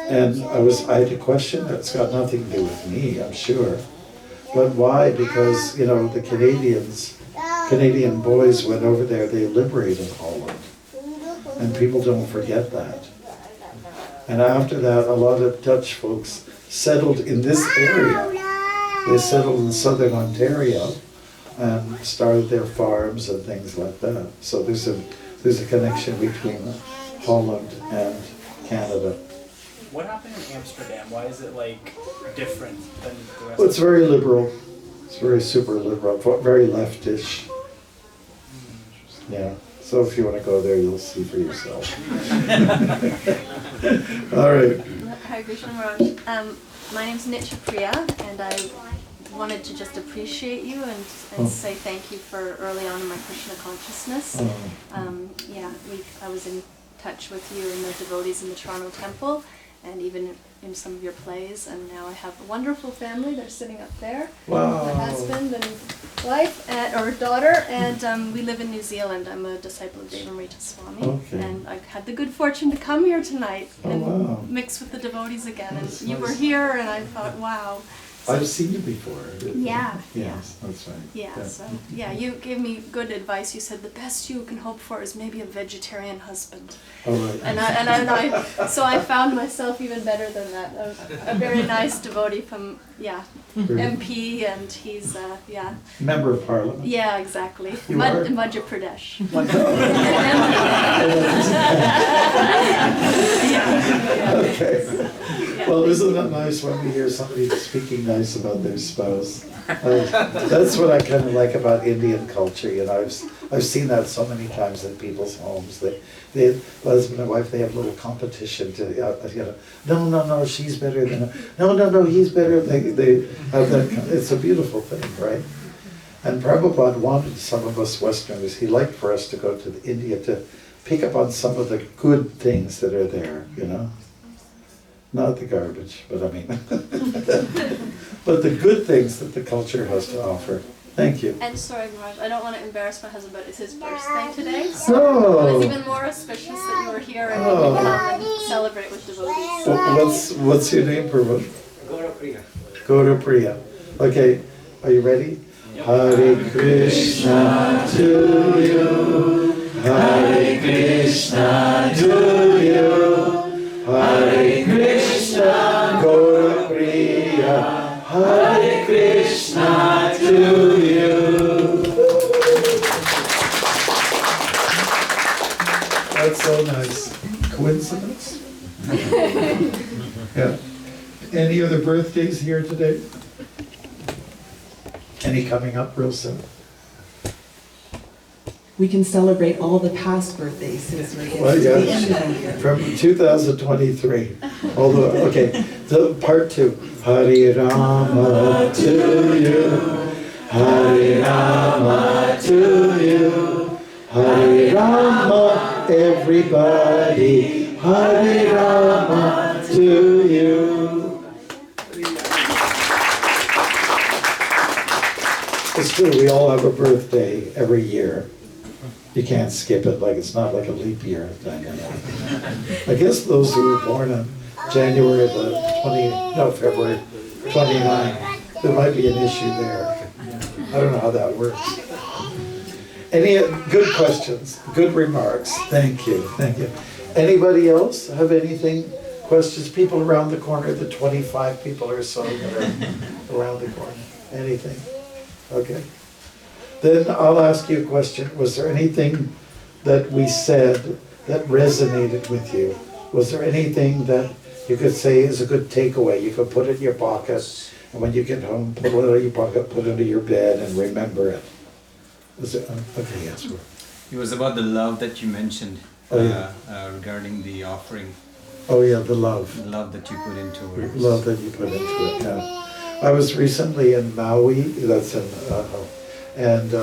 And I had to question that. It's got nothing to do with me, I'm sure. But why? Because, the Canadian boys went over there, they liberated Holland. And people don't forget that. And after that, a lot of Dutch folks settled in this area. They settled in southern Ontario and started their farms and things like that. So there's a connection between Holland and Canada. What happened in Amsterdam? Why is it like different than the rest? Well, it's very liberal. It's very super liberal, very leftish. Yeah. So if you want to go there, you'll see for yourself. All right. Hare Krishna Maharaj. My name's Nitya Priya, and I wanted to just appreciate you and say thank you for early on in my Krishna consciousness. I was in touch with you and the devotees in the Toronto Temple, and even in some of your plays, and now I have a wonderful family. They're sitting up there. Wow. My husband and wife, or daughter, and we live in New Zealand. I'm a disciple of Bhaktimarga Swami, Okay. and I had the good fortune to come here tonight and wow. mix with the devotees again. That's And you were nice. here, and I thought, wow. I've seen you before. Yeah, Yes, that's right. Yeah, so you gave me good advice. You said the best you can hope for is maybe a vegetarian husband, All right. so I found myself even better than that. A very nice devotee from MP, and he's Member of Parliament. yeah, exactly. You are? Madhya Pradesh. Okay. Well, isn't that nice when we hear somebody speaking nice about their spouse? That's what I kind of like about Indian culture. You know, I've seen that so many times in people's homes. They husband and wife, they have a little competition to, no, she's better than, no, he's better. They have that. It's a beautiful thing, right? And Prabhupada wanted some of us Westerners, he liked for us to go to India to pick up on some of the good things that are there, you know? Not the garbage, but I mean, but the good things that the culture has to offer. Thank you. And sorry, Maharaj, I don't want to embarrass my husband, but it's his birthday today, so it was even more auspicious that you were here and we could come and celebrate with devotees. What's your name, Prabhu? Gaura Priya. Okay, are you ready? Hare Krishna to you, Hare Krishna to you, Hare Krishna, Gaura Priya, Hare Krishna to you. That's so nice. Coincidence? Yeah. Any other birthdays here today? Any coming up real soon? We can celebrate all the past birthdays since we're getting Well, to yeah. the end of the year. From 2023. Although, okay, the part 2. Hare Rama to you, Hare Rama to you, Hare Rama, everybody, Hare Rama to you. It's true, we all have a birthday every year. You can't skip it, like it's not like a leap year thing. You know? I guess those who were born on February 29, there might be an issue there. I don't know how that works. Any good questions, good remarks? Thank you, thank you. Anybody else have anything, questions? People around the corner, the 25 people or so that are around the corner. Anything? Okay. Then I'll ask you a question. Was there anything that we said that resonated with you? Was there anything that you could say is a good takeaway? You could put it in your pocket, and when you get home, put it in your pocket, put it under your bed, and remember it. Was it? Okay, yes. It was about the love that you mentioned regarding the offering. Oh yeah, the love. The love that you put into it. Love that you put into it, yeah. I was recently in Maui, that's in, and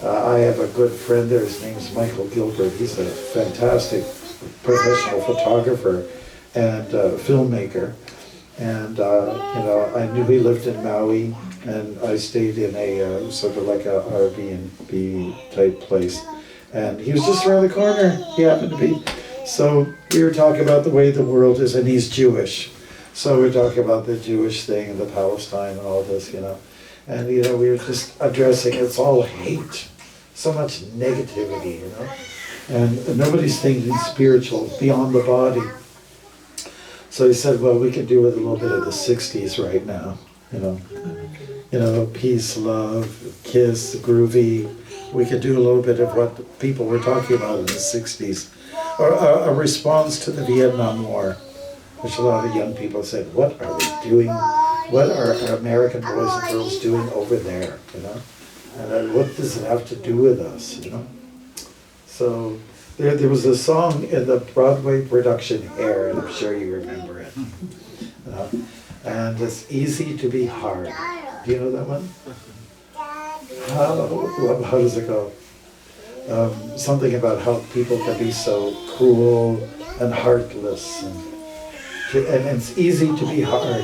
I have a good friend there, his name's Michael Gilbert. He's a fantastic professional photographer and filmmaker. And, I knew he lived in Maui, and I stayed in a sort of like a Airbnb type place. And he was just around the corner, he happened to be. So we were talking about the way the world is, and he's Jewish. So we're talking about the Jewish thing and the Palestine and all this, And, we were just addressing, it's all hate, so much negativity, And nobody's thinking spiritual, beyond the body. So he said, well, we could do with a little bit of the 60s right now, you know, peace, love, kiss, groovy. We could do a little bit of what people were talking about in the 60s, or a response to the Vietnam War, which a lot of young people said, what are they doing? What are American boys and girls doing over there, you know? And what does it have to do with us, you know? So there was a song in the Broadway production Hair, and I'm sure you remember it. And it's easy to be hard. Do you know that one? How does it go? Something about how people can be so cruel and heartless, and it's easy to be hard,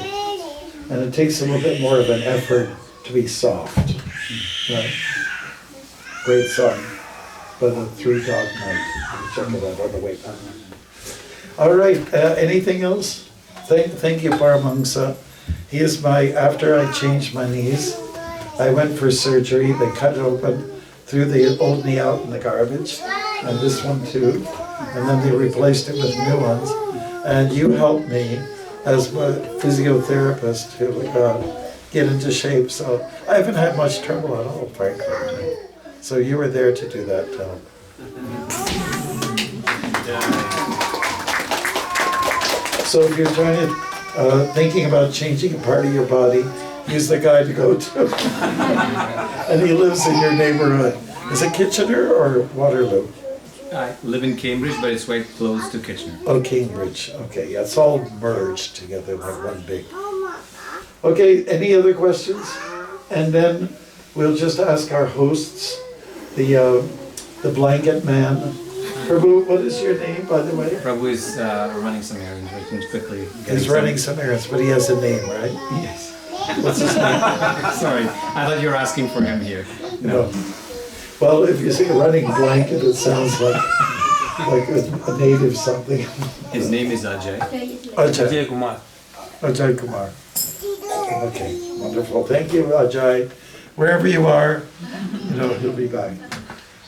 and it takes a little bit more of an effort to be soft. Right? Great song, but the Three Dog Night. Check it out on the way back. All right. Anything else? Thank you, Paramangsa. He is after I changed my knees, I went for surgery. They cut it open, threw the old knee out in the garbage, and this one too. And then they replaced it with new ones. And you helped me as my physiotherapist to get into shape. So I haven't had much trouble at all, frankly. So you were there to do that, Tom. So if you're thinking about changing a part of your body, use the guy to go to. And he lives in your neighborhood. Is it Kitchener or Waterloo? I live in Cambridge, but it's quite close to Kitchener. Oh, Cambridge. Okay, yeah, it's all merged together like one big. Okay, any other questions? And then we'll just ask our hosts, the blanket man. Prabhu, what is your name, by the way? Prabhu is running some errands. I can quickly get He's running some errands, but he has a name, right? Yes. What's his name? Sorry, I thought you were asking for him here. No. Well, if you say running blanket, it sounds like a native something. His name is Ajay. Ajay Kumar. Ajay Kumar. Okay, wonderful. Thank you, Ajay. Wherever you are, he'll be back.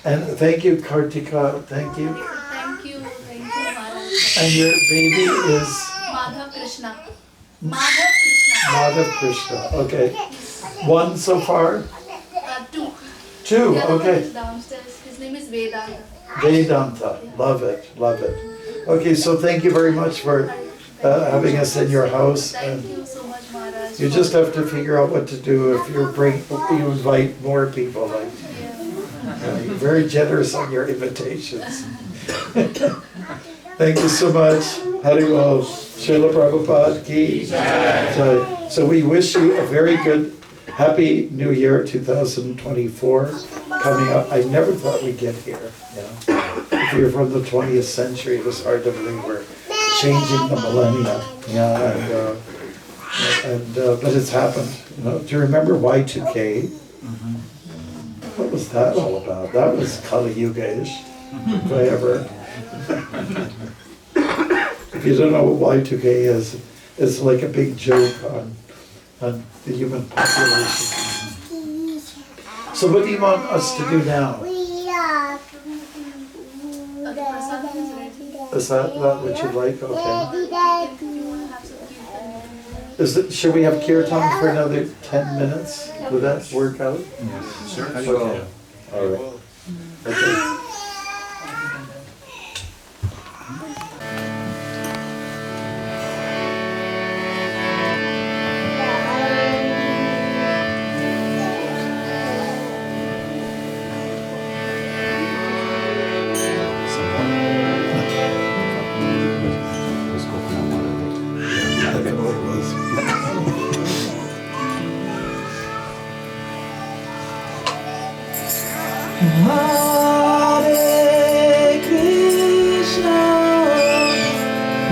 And thank you, Kartika. Thank you. Thank you, Maharaj. And your baby is Madhav Krishna. Madhav Krishna. Okay. One so far? Two. Two, The other one okay. is downstairs. His name is Vedanta. Vedanta. Love it. Love it. Okay, so thank you very much for having us in your house. Thank you so much, Maharaj. You just have to figure out what to do if you invite more people. Like, you're very generous on your invitations. Thank you so much. Haribol. Srila Prabhupada ki jai. So we wish you a very good, happy New Year 2024 coming up. I never thought we'd get here. If you're from the 20th century, it was hard to believe we're changing the millennia. But it's happened. Do you remember Y2K? What was that all about? That was Kali Yuga-ish, if I ever. If you don't know what Y2K is, it's like a big joke on the human population. So what do you want us to do now? Is that what you'd like? Okay. Should we have kirtan for another 10 minutes? Would that work out? Yes, sure. Okay. All right. Okay. Hare Krishna,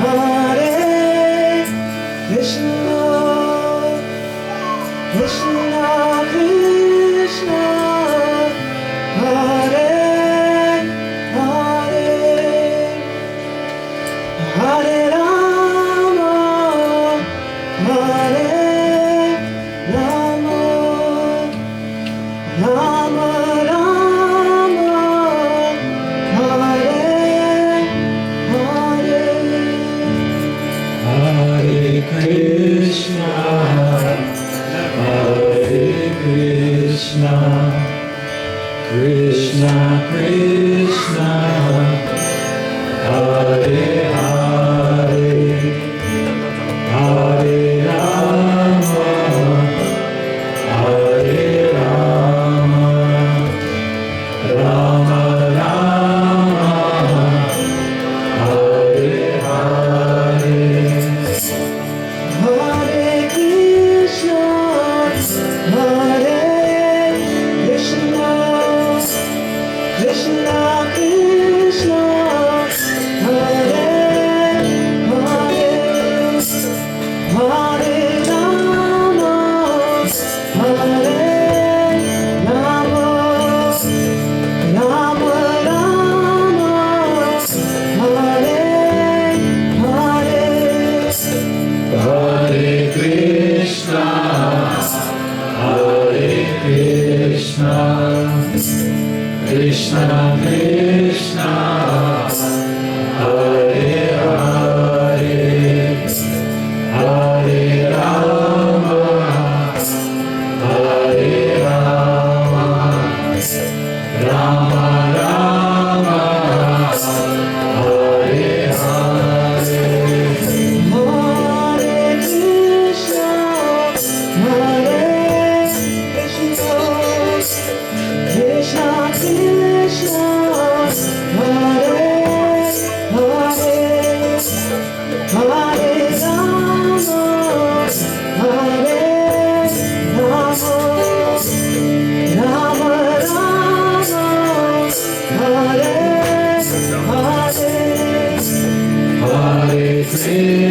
Hare Krishna, Krishna Krishna, Hare Hare, Hare Rama, Hare Rama, Rama Rama, Hare Hare, Hare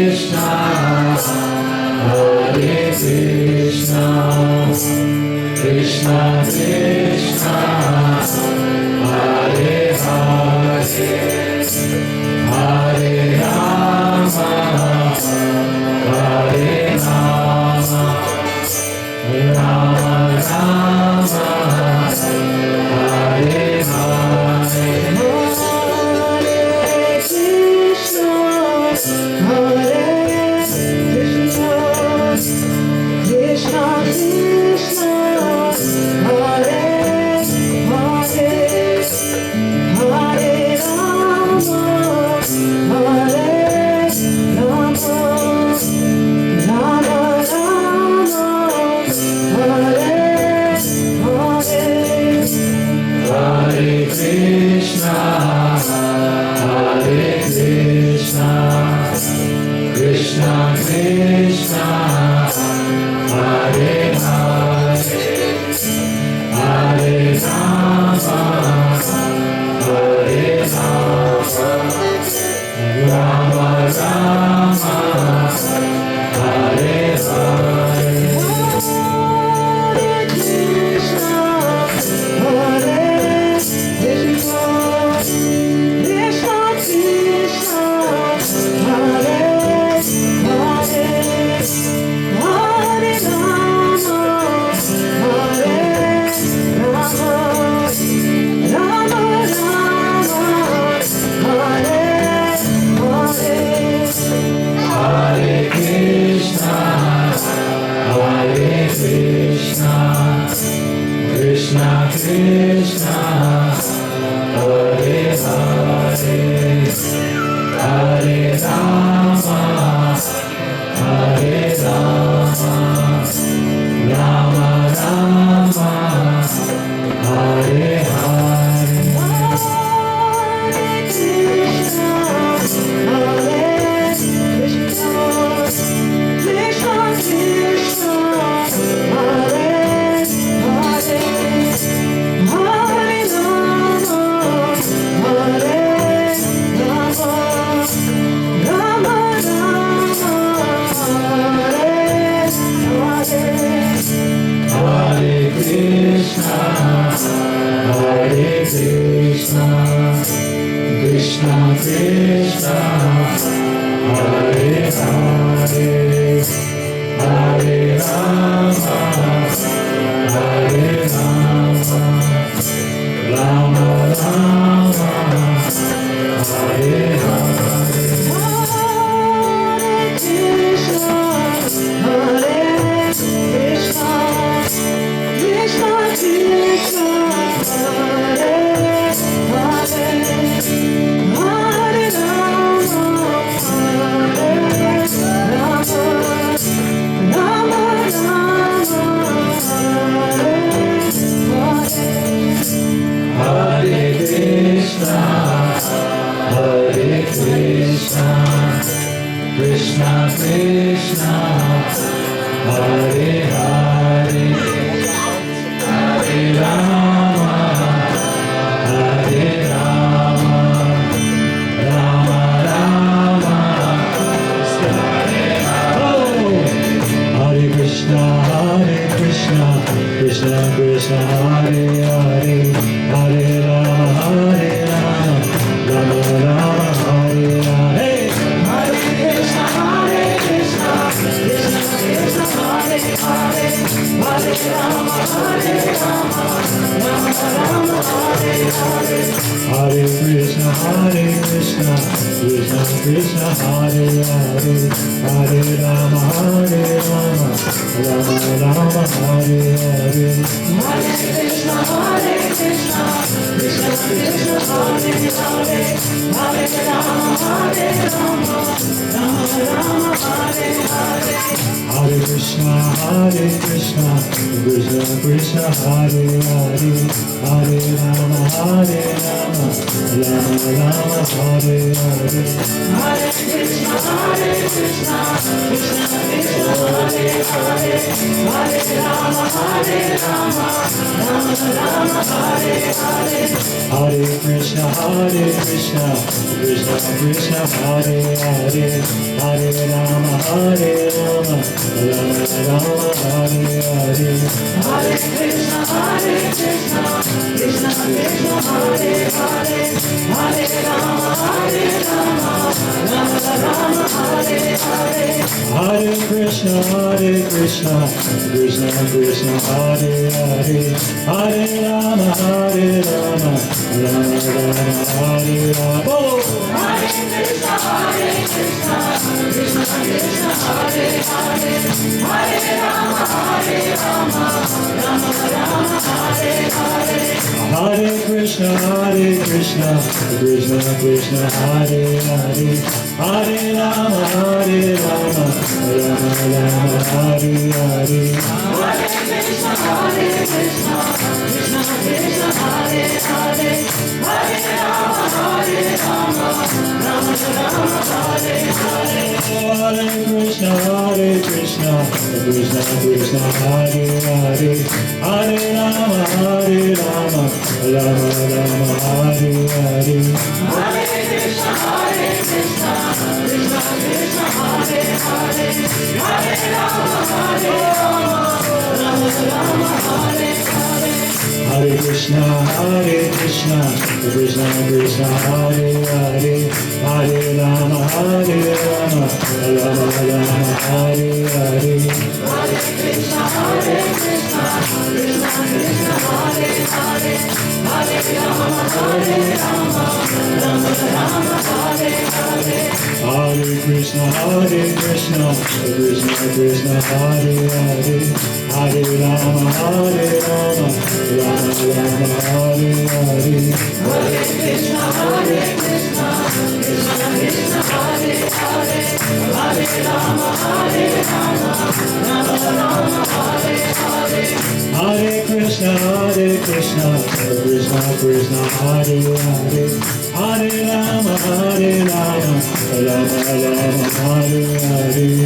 Hare Krishna, Krishna Krishna, Hare Krishna, Krishna Krishna, Hare Hare, Hare Rama, Rama Rama, Hare Hare. Hare Krishna, Krishna Krishna, Hare Hare, Hare Rama, Rama Rama, Hare Hare. Hare Krishna, Krishna Krishna, Hare Hare, Hare Rama, Rama Rama, Hare Hare. Hare Krishna, Krishna Krishna, Hare Hare, Hare Rama, Rama Rama, Hare Hare. Hare Krishna, Krishna Krishna, Hare Hare, Hare Rama, Rama Rama, Hare Hare. Hare Krishna, Krishna Krishna, Hare Hare, Hare Rama, Rama Rama, Hare Hare. Hare Krishna, Krishna Krishna, Hare Hare, Hare Rama, Rama Rama, Hare Hare. Hare Krishna, Krishna Krishna, Hare Hare, Hare Rama, Rama Rama, Hare Hare. Hare Krishna, Krishna Krishna, Hare Hare, Hare Rama, Rama Rama, Hare Hare. Hare Krishna, Krishna Krishna, Hare Hare, Hare Rama, Rama Rama, Hare Hare. Hare Krishna, Krishna Krishna, Hare Hare, Hare Rama, Rama Rama, Hare Hare. Hare Krishna, Krishna Krishna, Hare Hare, Hare Rama, Rama Rama, Hare Hare. Hare Krishna, Krishna Krishna, Hare Hare, Hare Rama, Rama Rama, Hare Hare. Hare Krishna, Krishna Krishna, Hare Hare, Hare Rama, Rama Rama, Hare Hare. Hare Krishna, Krishna Krishna, Hare Hare, Hare Rama, Rama Rama, Hare Hare. Hare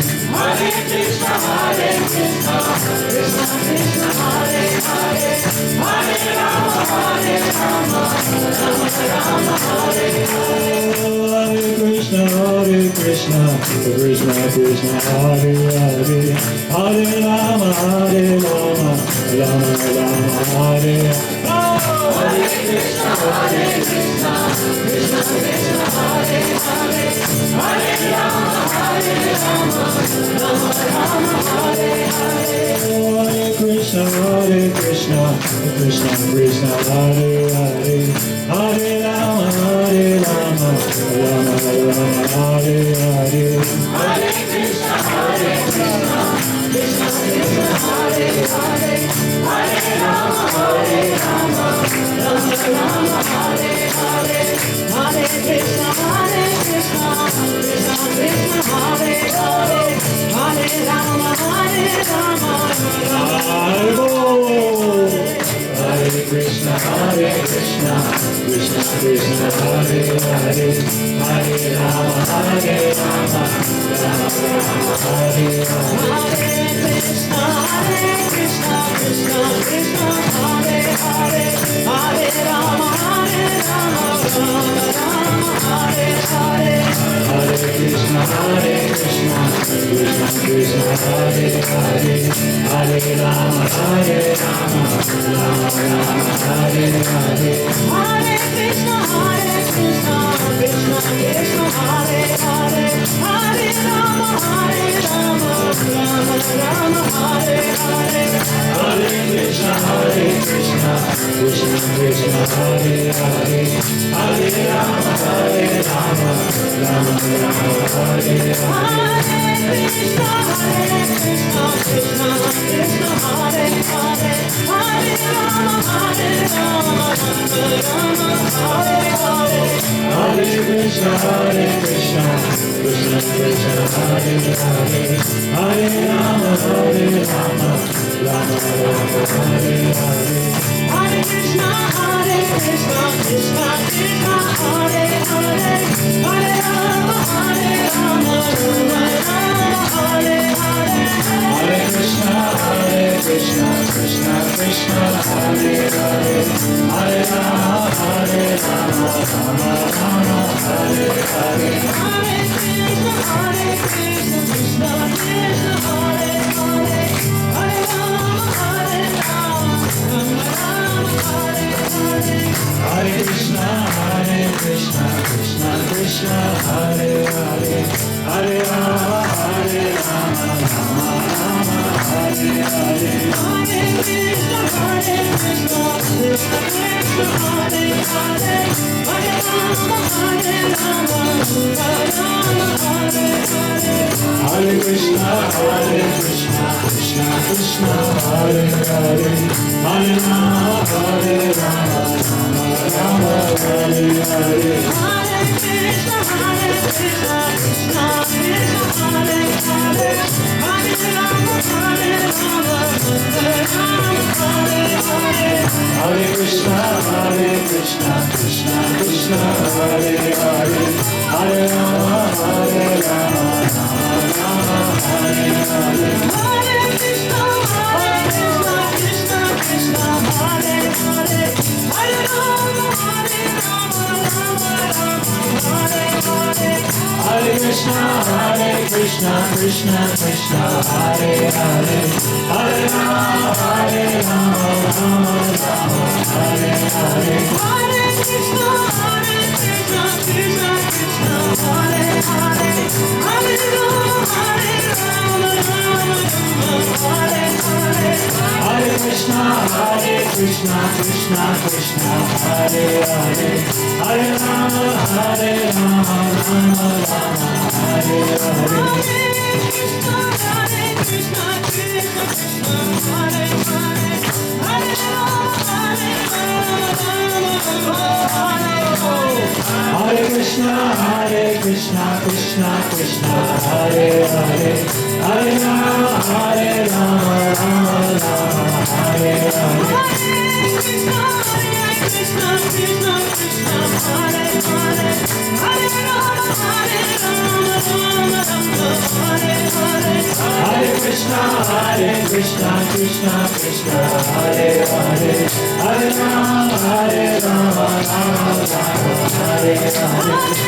Krishna, Krishna Krishna, Hare Hare, Hare Rama, Rama Rama, Hare Hare. Hare Krishna, Krishna Krishna, Hare Hare, Hare Rama, Rama Rama, Hare Hare. Hare Krishna, Krishna Krishna, Hare Hare, Hare Rama, Rama Rama, Hare Hare. Hare Krishna, Krishna Krishna, Hare Hare, Hare Rama, Rama Rama, Hare Krishna, Krishna Krishna, Hare Hare, Hare Rama, Rama Rama, Hare Hare. Hare Krishna, Krishna Krishna, Hare Hare, Hare Rama, Rama Rama, Hare Hare. Hare Krishna, Krishna Krishna, Hare Hare, Hare Rama, Rama Rama, Hare Hare. Hare Krishna, Krishna Krishna, Hare Hare, Hare Rama, Rama Rama, Hare Hare. Hare Krishna, Krishna Krishna, Hare Hare, Hare Rama, Rama Rama, Hare Hare. Hare Krishna, Krishna Krishna, Hare Hare, Hare Rama, Rama Rama, Hare Hare. Hare Krishna, Krishna Krishna, Hare Hare, Hare Rama, Rama Rama, Hare Hare. Hare Krishna, Krishna Krishna, Hare Hare, Hare Rama, Rama Rama, Hare Hare. Hare Krishna, Krishna Krishna, Hare Hare, Hare Rama, Hare Rama, Rama Hare Hare. Hare Krishna, Krishna Krishna, Hare Hare, Hare Rama, Hare Rama, Hare Hare. Hare Krishna, Krishna Krishna, Hare Hare, Hare Rama, Hare Rama, Rama Hare Hare. Hare Krishna, Krishna Krishna, Hare Hare, Hare Rama, Hare Rama, Rama Hare Hare. Hare Krishna, Krishna Krishna, Hare Hare, Hare Rama, Hare Rama, Rama Hare Hare. Hare Krishna, Krishna Krishna, Hare Hare, Hare Rama, Hare Rama, Rama Hare Hare. Hare Krishna, Krishna Krishna, Hare Hare, Hare Rama, Hare Rama, Rama Hare Hare. Hare Krishna, Krishna Krishna, Hare Hare, Hare Rama, Hare Hare Krishna, Krishna Krishna, Hare Hare, Hare Rama, Hare Rama, Rama Hare Hare. Krishna, Krishna Krishna, Hare Hare, Hare Rama, Hare Rama, Rama Hare Hare. Hare Krishna, Krishna Krishna, Hare Hare, Hare Rama, Hare Rama, Rama Hare Hare.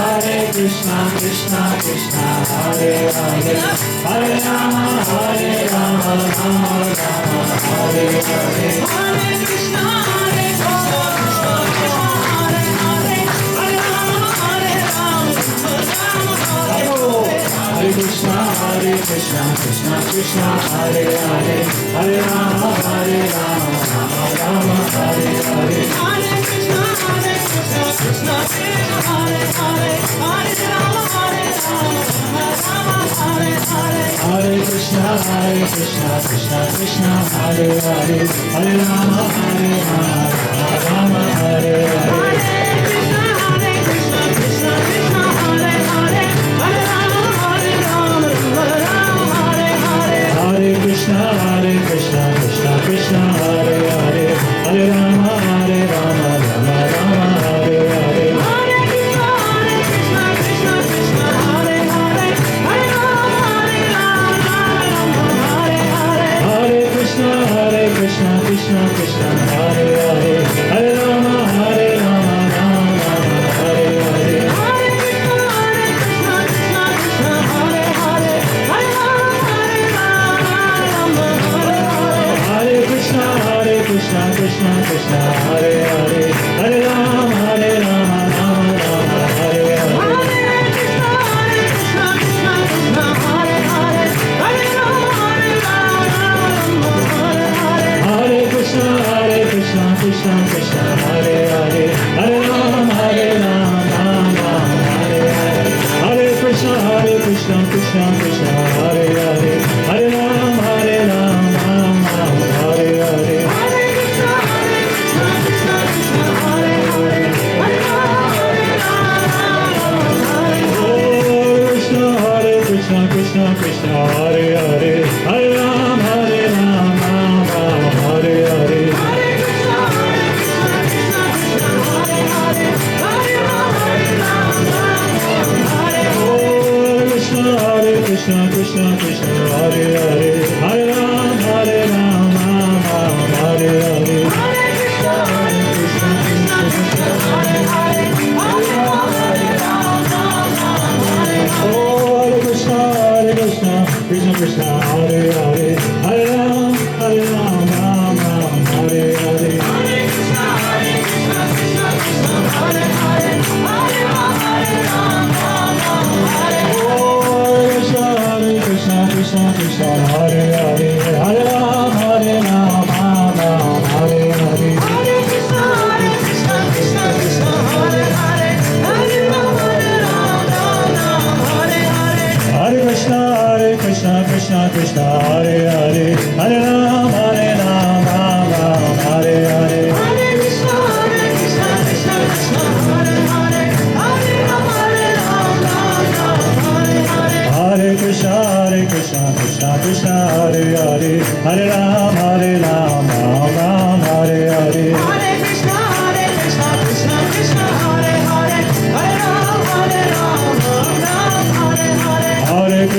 Hare Krishna, Krishna Krishna, Hare Hare, Hare Rama, Hare Rama, Rama Hare Hare. Hare Krishna, Krishna Krishna, Hare Hare, Hare Rama, Hare Rama, Rama Hare Hare. Hare Krishna, Krishna Krishna, Hare Hare, Hare Rama, Hare Rama, Rama Hare Hare. Hare Krishna, Krishna Krishna, Hare Hare, Hare Rama, Hare Rama, Rama Hare Hare. Hare Krishna, Krishna Hare Hare, Hare Rama, Hare Rama, Rama Hare Hare. Hare Krishna, Krishna Hare Hare, Hare Rama, Hare Rama, Rama Hare Hare. Hare Krishna, Krishna Hare Hare, Hare Rama, Hare Rama, Rama Hare Hare. Hare Krishna, Krishna Hare Hare, Hare Rama, Hare Rama, Rama Hare Hare. Hare Krishna, Krishna Hare Hare, Hare Rama, Hare Rama, Rama Hare Hare. Hare Krishna, Krishna Hare Hare, Hare Rama, Hare Rama, Rama Hare Hare. Hare Krishna, Krishna Hare Hare, Hare Rama, Hare Rama, Rama Hare Hare. Hare Krishna, Krishna Hare Hare, Hare Rama, Hare Rama, Rama Hare Hare. Hare Krishna, Krishna Hare Hare, Hare Rama, Hare Rama, Rama Hare Hare. Hare Krishna, Krishna Hare Hare, Hare Rama, Hare Rama, Rama Hare Hare. Hare Krishna, Krishna Hare Hare, Hare Rama, Hare Rama, Rama Hare Hare. Krishna, Krishna Hare Hare, Hare Rama, Hare Rama, Rama Hare Hare. Hare Krishna,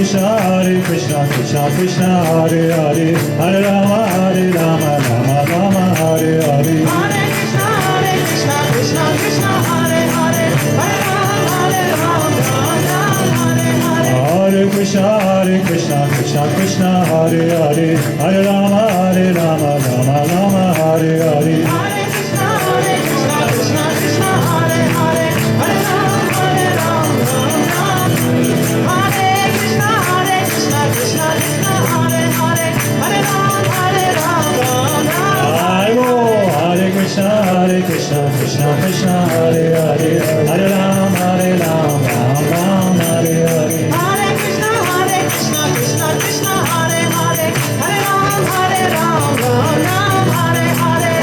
Krishna Krishna Krishna Hare Hare Hare Rama Rama Rama Hare Hare Hare Krishna Krishna Krishna Hare Hare Hare Rama Hare Hare Hare Krishna Krishna Hare Hare Hare Rama Rama Hare Hare Hare Krishna Krishna Krishna Hare Hare Hare Rama Hare Krishna Krishna Krishna Hare Hare Hare Rama Hare Krishna Krishna Krishna Hare Hare Hare Rama Hare Hare Hare Krishna Krishna Krishna Hare Hare Hare Rama Hare Hare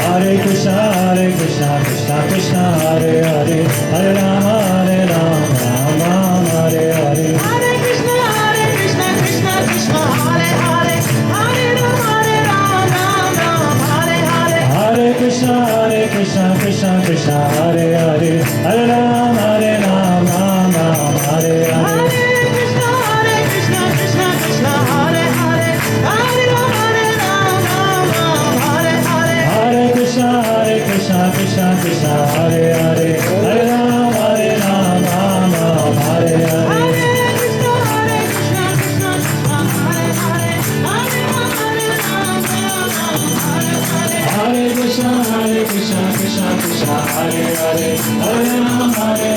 Hare Krishna Krishna Krishna Hare Hare Hare Rama Hare Hare Hare Krishna Krishna Krishna Hare Hare Hare Rama Hare Hare Hare Krishna Krishna Krishna Hare Hare Hare Rama Hare Hare Hare Krishna Krishna Krishna Hare Hare Hare Rama Hare Hare Hare Krishna Krishna Krishna Hare Hare Hare Rama Hare Hare Hare Krishna Krishna Krishna Hare Hare Hare Rama Hare Krishna Krishna Krishna Hare Hare Hare Rama Hare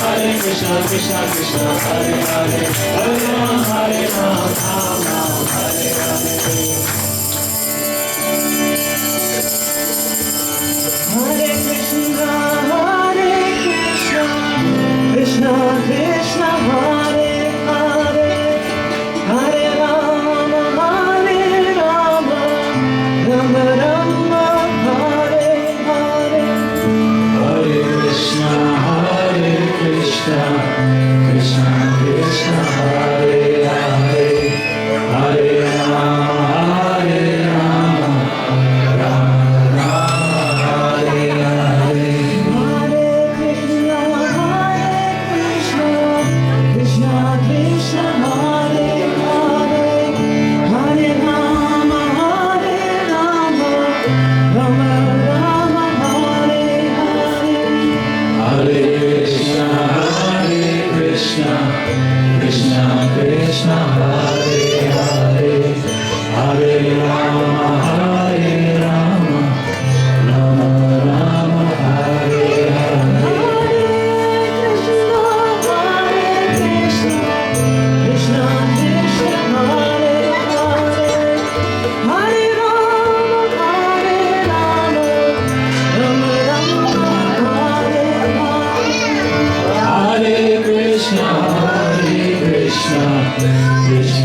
Hare Krishna Krishna Krishna Hare Hare Hare Rama Hare Hare Krishna Krishna Krishna Hare Hare Hare Rama Rama Rama Hare Hare Hare Krishna Krishna Krishna Hare Hare Hare Rama Rama Hare Hare Hare Krishna Krishna Krishna Hare Hare Hare Rama Rama Rama Hare Hare Hare Krishna Krishna Krishna Hare Hare Hare Rama Rama Rama Hare Hare Krishna Krishna Hare Hare Hare Rama Rama Rama Hare Hare Hare Krishna Krishna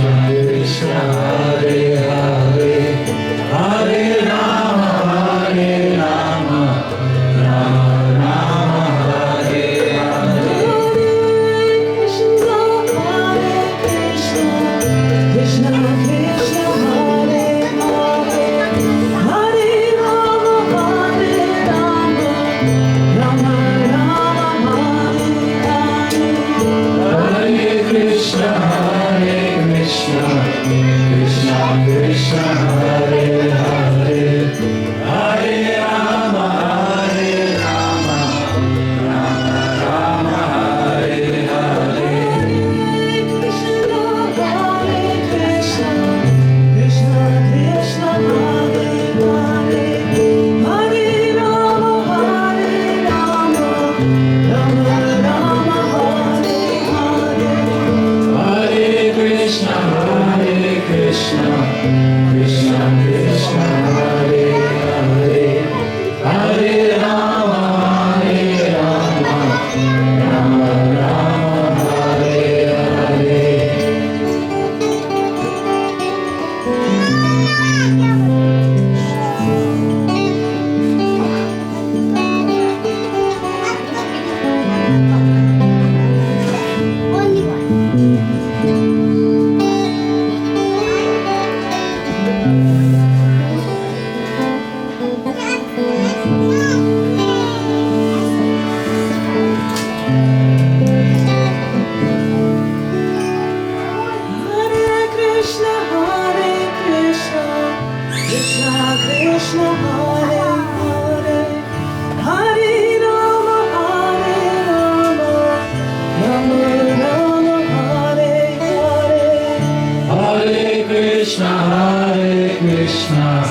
Krishna, Hare Krishna,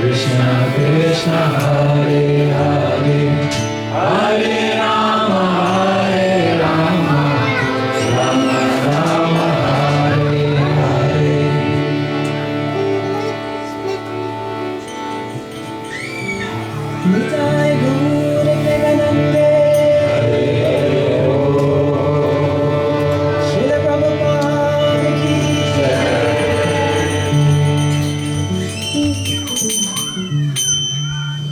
Krishna Krishna, Hare Hare, Hare Rama, Rama Rama, Hare Hare. Nitai Gaur Premanande. Srila Prabhupada ki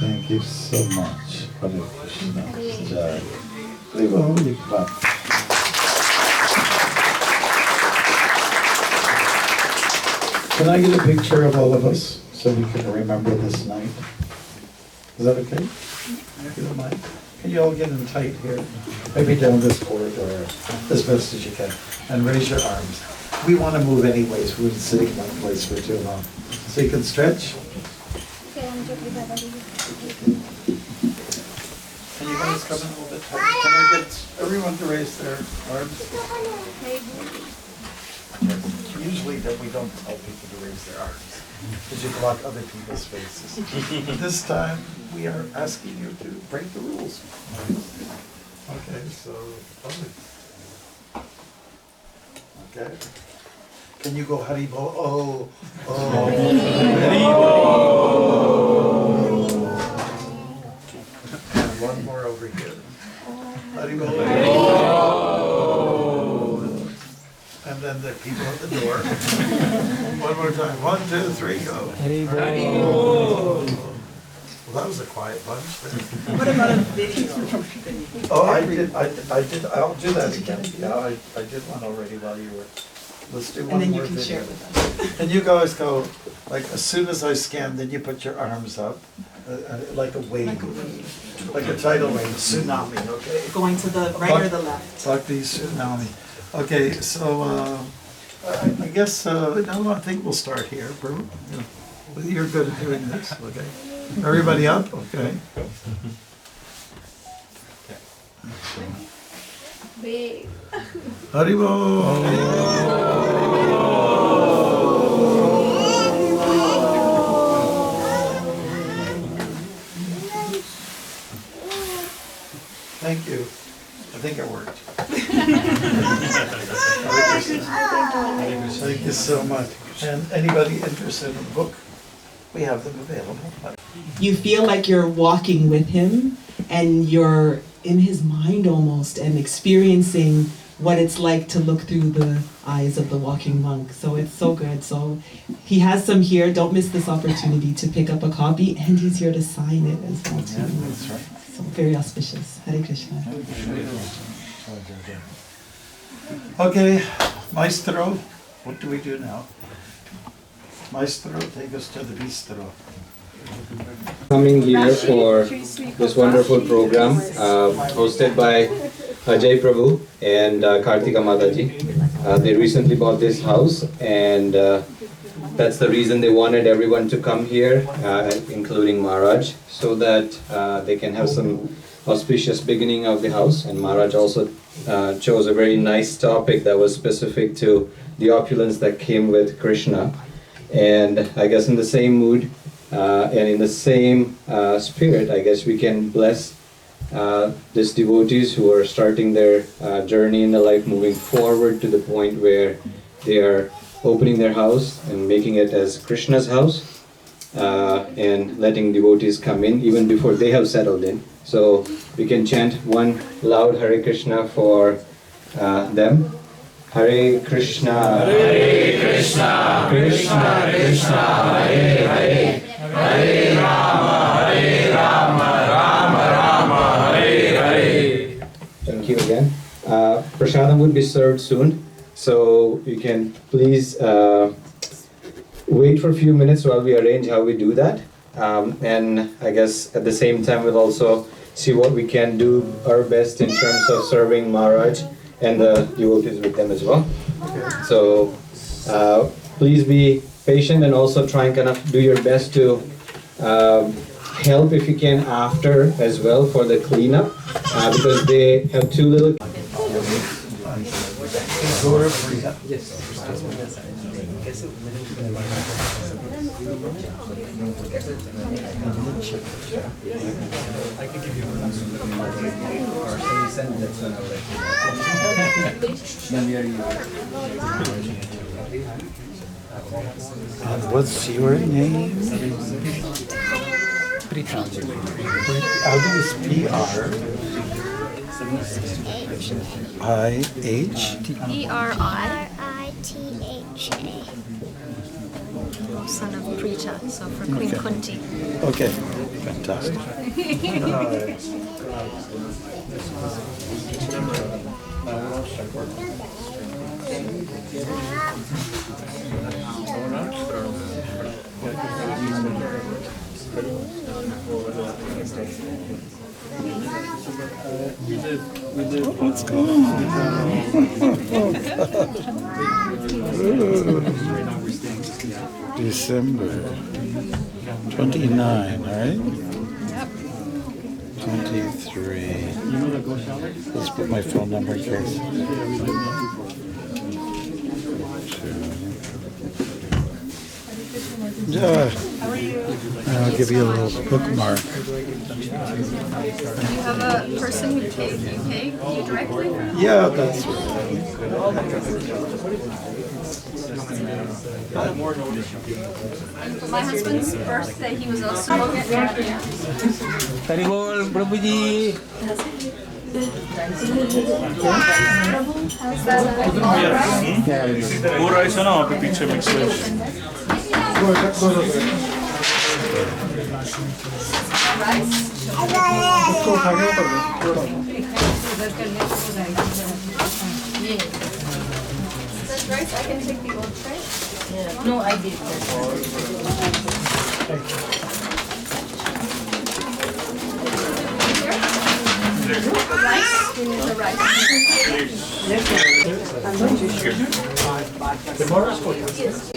Thank you so much. Hare Krishna. Jai. Hare Krishna. Can I get a picture of all of us so we can remember this night? Is that okay? If you don't mind. Can you all get in tight here? Maybe down this corridor as best as you can. And raise your arms. We want to move anyways. We've been sitting in one place for too long. So you can stretch. Can you guys come in a little bit tighter? Can I get everyone to raise their arms? Usually that we don't tell people to raise their arms because you block other people's faces. This time we are asking you to break the rules. Okay, so okay. Can you go Haribo? Oh, oh. And one more over here. Haribo. And then the people at the door. One more time. 1, 2, 3, go. Well, that was a quiet bunch. What about a video? Oh, I did. I'll do that again. Yeah, I did one already while you were. Let's do one And then more you can video. share with us. And you guys go, like, as soon as I scan, then you put your arms up, like a wave. Like a tidal wave, tsunami, okay? Going to the right or the left? Like the tsunami. Okay, so I guess, no, I think we'll start here. You're good at doing this, okay? Everybody up? Okay. Big. Thank you. I think it worked. Thank you so much. And anybody interested in the book, we have them available. You feel like you're walking with him and you're in his mind almost and experiencing what it's like to look through the eyes of the walking monk. So it's so good. So he has some here. Don't miss this opportunity to pick up a copy, and he's here to sign it as well too. Yeah, that's right. So very auspicious. Hare Krishna. Okay, Maestro, what do we do now? Maestro, take us to the bistro. Coming here for this wonderful program hosted by Ajay Prabhu and Kartiga Mataji. They recently bought this house, and that's the reason they wanted everyone to come here, including Maharaj, so that they can have some auspicious beginning of the house. And Maharaj also chose a very nice topic that was specific to the opulence that came with Krishna. And I guess in the same mood and in the same spirit, I guess we can bless these devotees who are starting their journey in the life, moving forward to the point where they are opening their house and making it as Krishna's house, and letting devotees come in even before they have settled in. So we can chant one loud Hare Krishna for them. Hare Krishna, Krishna Krishna, Hare Hare, Hare Rama, Rama Rama, Hare Hare. Thank you again. Prasadam would be served soon, so you can please wait for a few minutes while we arrange how we do that. And I guess at the same time we'll also see what we can do our best in terms of serving Maharaj and the devotees with them as well. So please be patient and also try and kind of do your best to help if you can after as well for the cleanup, because they have two little And what's your name? How do you spell P-R-I-H-T? P-R-I-T-H-A. Son of Prita, so for Queen Okay. Kunti. Okay, fantastic. What's going on? December 29, right? Yep. 23. Let's put my phone number in case. Yeah. I'll give you a little bookmark. Do you have a person who paid you directly? Yeah, that's right. My husband's birthday, he was also Haribol, Prabhuji. पूरा ऐसा ना वहाँ पे पीछे mix rice. I can take the old tray. No, I did. Rice. We need the rice. Yes.